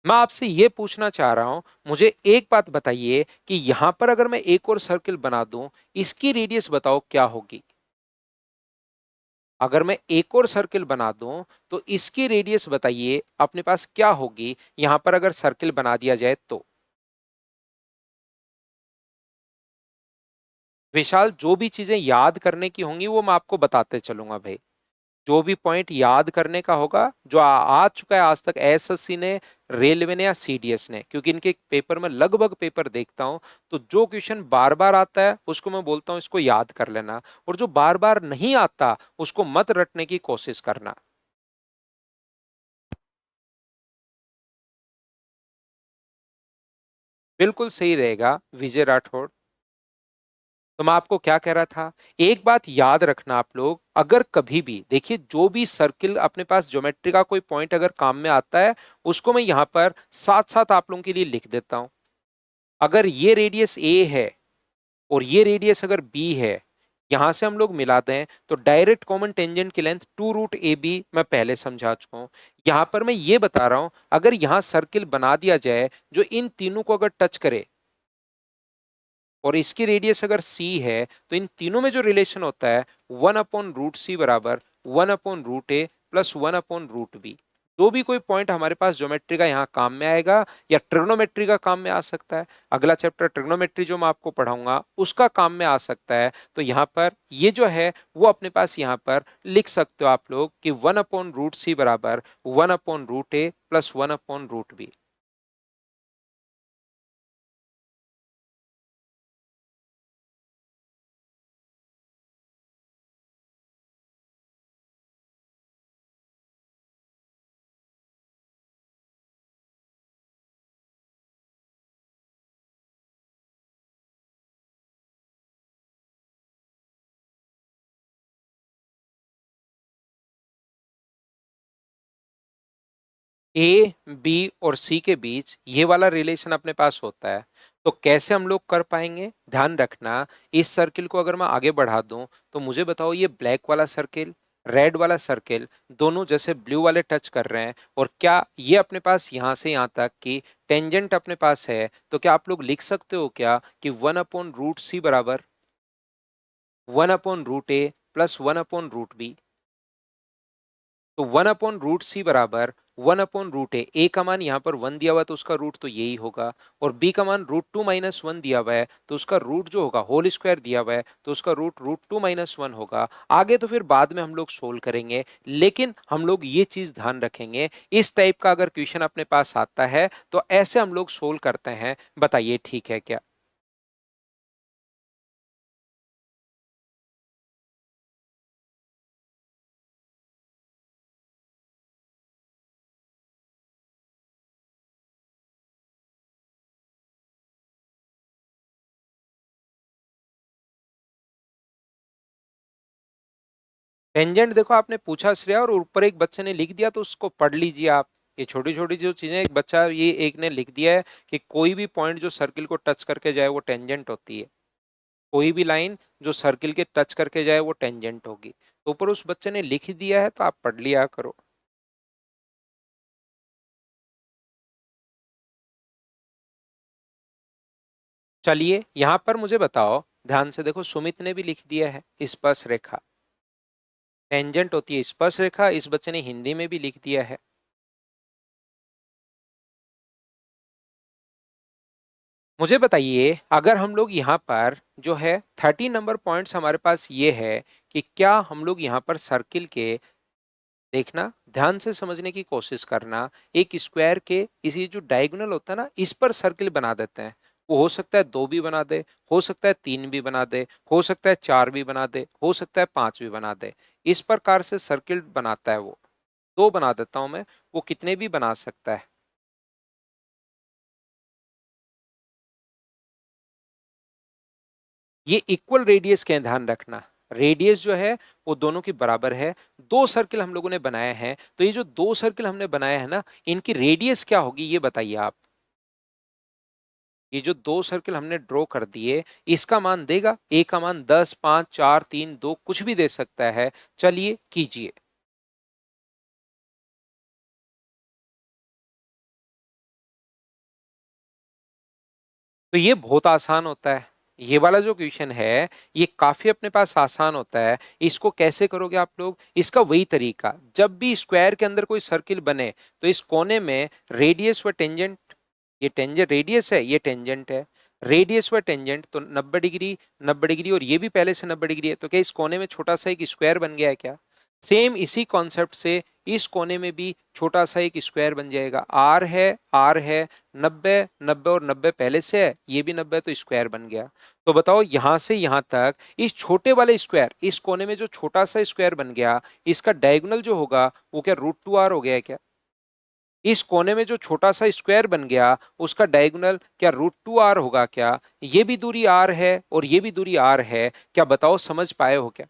मैं आपसे ये पूछना चाह रहा हूं, मुझे एक बात बताइए कि यहां पर अगर मैं एक और सर्किल बना दूं, इसकी रेडियस बताओ क्या होगी? अगर मैं एक और सर्किल बना दूं तो इसकी रेडियस बताइए अपने पास क्या होगी, यहां पर अगर सर्किल बना दिया जाए तो? विशाल, जो भी चीजें याद करने की होंगी वो मैं आपको बताते चलूंगा भाई। जो भी पॉइंट याद करने का होगा, जो आ चुका है आज तक एसएससी ने, रेलवे ने या सीडीएस ने, क्योंकि इनके पेपर में लगभग पेपर देखता हूं, तो जो क्वेश्चन बार बार आता है उसको मैं बोलता हूं इसको याद कर लेना, और जो बार बार नहीं आता उसको मत रटने की कोशिश करना। बिल्कुल सही रहेगा विजय राठौड़। तो मैं आपको क्या कह रहा था, एक बात याद रखना आप लोग, अगर कभी भी देखिए जो भी सर्किल अपने पास ज्योमेट्री का कोई पॉइंट अगर काम में आता है, उसको मैं यहां पर साथ साथ आप लोगों के लिए लिख देता हूं। अगर ये रेडियस ए है और ये रेडियस अगर बी है, यहां से हम लोग मिलाते हैं तो डायरेक्ट कॉमन टेंजेंट की लेंथ 2√ab मैं पहले समझा चुका हूं। यहां पर मैं ये बता रहा हूं, अगर यहां सर्किल बना दिया जाए जो इन तीनों को अगर टच करे, और इसकी रेडियस अगर सी है, तो इन तीनों में जो रिलेशन होता है 1/√c बराबर 1/√a प्लस 1/√b। जो भी कोई पॉइंट हमारे पास ज्योमेट्री का यहाँ काम में आएगा या ट्रिग्नोमेट्री का काम में आ सकता है, अगला चैप्टर ट्रिग्नोमेट्री जो मैं आपको पढ़ाऊंगा उसका काम में आ सकता है, तो यहाँ पर ये जो है वो अपने पास यहाँ पर लिख सकते हो आप लोग कि 1/√c बराबर 1/√a प्लस 1/√b। ए, बी और सी के बीच ये वाला रिलेशन अपने पास होता है, तो कैसे हम लोग कर पाएंगे? ध्यान रखना, इस सर्किल को अगर मैं आगे बढ़ा दूं तो मुझे बताओ, ये ब्लैक वाला सर्किल, रेड वाला सर्किल, दोनों जैसे ब्लू वाले टच कर रहे हैं, और क्या ये अपने पास यहां से यहां तक की टेंजेंट अपने पास है, तो क्या आप लोग लिख सकते हो क्या कि 1/√c बराबर 1/√a प्लस 1/√b। तो 1/√c बराबर 1/√a। ए का मान यहाँ पर 1 दिया हुआ है तो उसका रूट तो यही होगा, और b का मान √2 - 1 दिया हुआ है तो उसका रूट जो होगा होल स्क्वायर दिया हुआ है तो उसका रूट √2 - 1 होगा। आगे तो फिर बाद में हम लोग सोल्व करेंगे, लेकिन हम लोग ये चीज ध्यान रखेंगे, इस टाइप का अगर क्वेश्चन अपने पास आता है तो ऐसे हम लोग सोल्व करते हैं। बताइए ठीक है क्या? टेंजेंट देखो आपने पूछा श्रेया, और ऊपर एक बच्चे ने लिख दिया तो उसको पढ़ लीजिए आप। ये छोटी छोटी जो चीजें एक बच्चा, ये एक ने लिख दिया है कि कोई भी पॉइंट जो सर्किल को टच करके जाए वो टेंजेंट होती है। कोई भी लाइन जो सर्किल के टच करके जाए वो टेंजेंट होगी। तो ऊपर उस बच्चे ने लिख दिया है तो आप पढ़ लिया करो। चलिए यहां पर मुझे बताओ, ध्यान से देखो, सुमित ने भी लिख दिया है स्पर्श रेखा। टेंजेंट होती है स्पर्श रेखा, इस बच्चे ने हिंदी में भी लिख दिया है। मुझे बताइए, अगर हम लोग यहाँ पर जो है 30 नंबर पॉइंट्स हमारे पास ये है कि क्या हम लोग यहाँ पर सर्किल के, देखना ध्यान से समझने की कोशिश करना, एक स्क्वायर के इसी जो डायगोनल होता है ना, इस पर सर्किल बना देते हैं। वो हो सकता है 2 भी बना दे, हो सकता है 3 भी बना दे, हो सकता है 4 भी बना दे, हो सकता है 5 भी बना दे। इस प्रकार से सर्किल बनाता है वो। 2 बना देता हूं मैं, वो कितने भी बना सकता है। ये इक्वल रेडियस के हैं, ध्यान रखना। रेडियस जो है वो दोनों की बराबर है। 2 सर्किल हम लोगों ने बनाए हैं, तो ये जो 2 सर्किल हमने बनाए हैं ना, इनकी रेडियस क्या होगी ये बताइए आप। ये जो 2 सर्किल हमने ड्रॉ कर दिए, इसका मान देगा, ए का मान 10, 5, 4, 3, 2 कुछ भी दे सकता है। चलिए कीजिए। तो ये बहुत आसान होता है। ये वाला जो क्वेश्चन है ये काफी अपने पास आसान होता है। इसको कैसे करोगे आप लोग? इसका वही तरीका, जब भी स्क्वायर के अंदर कोई सर्किल बने तो इस कोने में रेडियस व टेंजेंट, ये टेंजेंट रेडियस है, ये टेंजेंट है। रेडियस व टेंजेंट तो 90 डिग्री, 90 डिग्री, और ये भी पहले से 90 डिग्री है, तो क्या इस कोने में छोटा सा एक स्क्वायर बन गया है क्या? सेम इसी कॉन्सेप्ट से इस कोने में भी छोटा सा एक स्क्वायर बन जाएगा। आर है, आर है, 90, 90 और 90 पहले से है, ये भी 90 तो स्क्वायर बन गया। तो बताओ यहां से यहां तक इस छोटे वाले स्क्वायर, इस कोने में जो छोटा सा स्क्वायर बन गया, इसका डायगोनल जो होगा वो क्या √2r हो गया है क्या? इस कोने में जो छोटा सा स्क्वायर बन गया उसका डायगोनल क्या √2r होगा क्या? ये भी दूरी r है और ये भी दूरी r है। क्या बताओ समझ पाए हो क्या?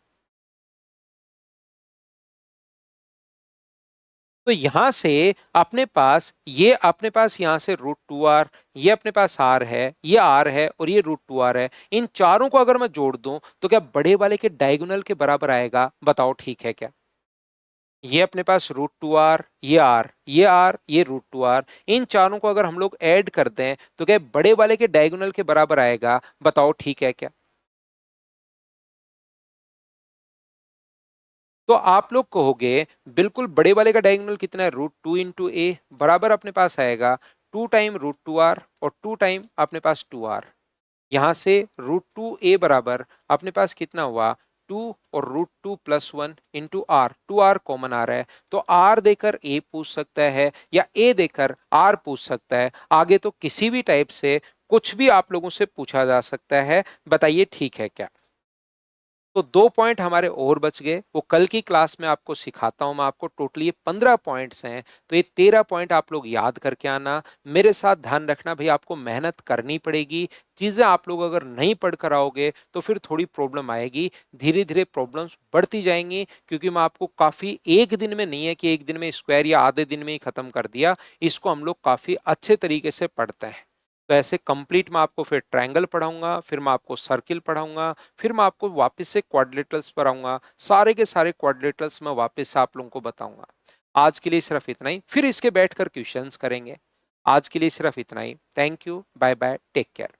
तो यहां से अपने पास, ये अपने पास यहां से √2r, ये अपने पास r है, ये r है और ये √2r है। इन चारों को अगर मैं जोड़ दूं तो क्या बड़े वाले के डायगोनल के बराबर आएगा? बताओ ठीक है क्या? ये अपने पास √2r, ये r, ये r, ये √2r, इन चारों को अगर हम लोग ऐड कर दें तो क्या बड़े वाले के डायगोनल के बराबर आएगा? बताओ ठीक है क्या? तो आप लोग कहोगे बिल्कुल बड़े वाले का डायगोनल कितना है? √2 इंटू ए, बराबर अपने पास आएगा 2 टाइम √2r और 2 टाइम अपने पास 2r। यहां से √2a बराबर अपने पास कितना हुआ? 2 और √2 plus 1 into r, 2r common आ रहा है, तो r देकर a पूछ सकता है या a देकर r पूछ सकता है। आगे तो किसी भी टाइप से कुछ भी आप लोगों से पूछा जा सकता है। बताइए ठीक है क्या? तो 2 पॉइंट हमारे और बच गए, वो कल की क्लास में आपको सिखाता हूं मैं। आपको टोटली ये 15 पॉइंट्स हैं, तो ये 13 पॉइंट आप लोग याद करके आना। मेरे साथ ध्यान रखना भाई, आपको मेहनत करनी पड़ेगी। चीजें आप लोग अगर नहीं पढ़ कर आओगे तो फिर थोड़ी प्रॉब्लम आएगी। धीरे धीरे प्रॉब्लम्स बढ़ती जाएंगी, क्योंकि मैं आपको काफी, एक दिन में नहीं है कि एक दिन में स्क्वायर या आधे दिन में ही खत्म कर दिया, इसको हम लोग काफी अच्छे तरीके से पढ़ते हैं। तो ऐसे कंप्लीट मैं आपको फिर ट्रायंगल पढ़ाऊंगा, फिर मैं आपको सर्किल पढ़ाऊंगा, फिर मैं आपको वापस से क्वाड्रिलेटरल्स पढ़ाऊंगा। सारे के सारे क्वाड्रिलेटरल्स मैं वापस से आप लोगों को बताऊंगा। आज के लिए सिर्फ इतना ही, फिर इसके बैठकर क्वेश्चंस करेंगे। आज के लिए सिर्फ इतना ही। Thank you, bye bye, take care.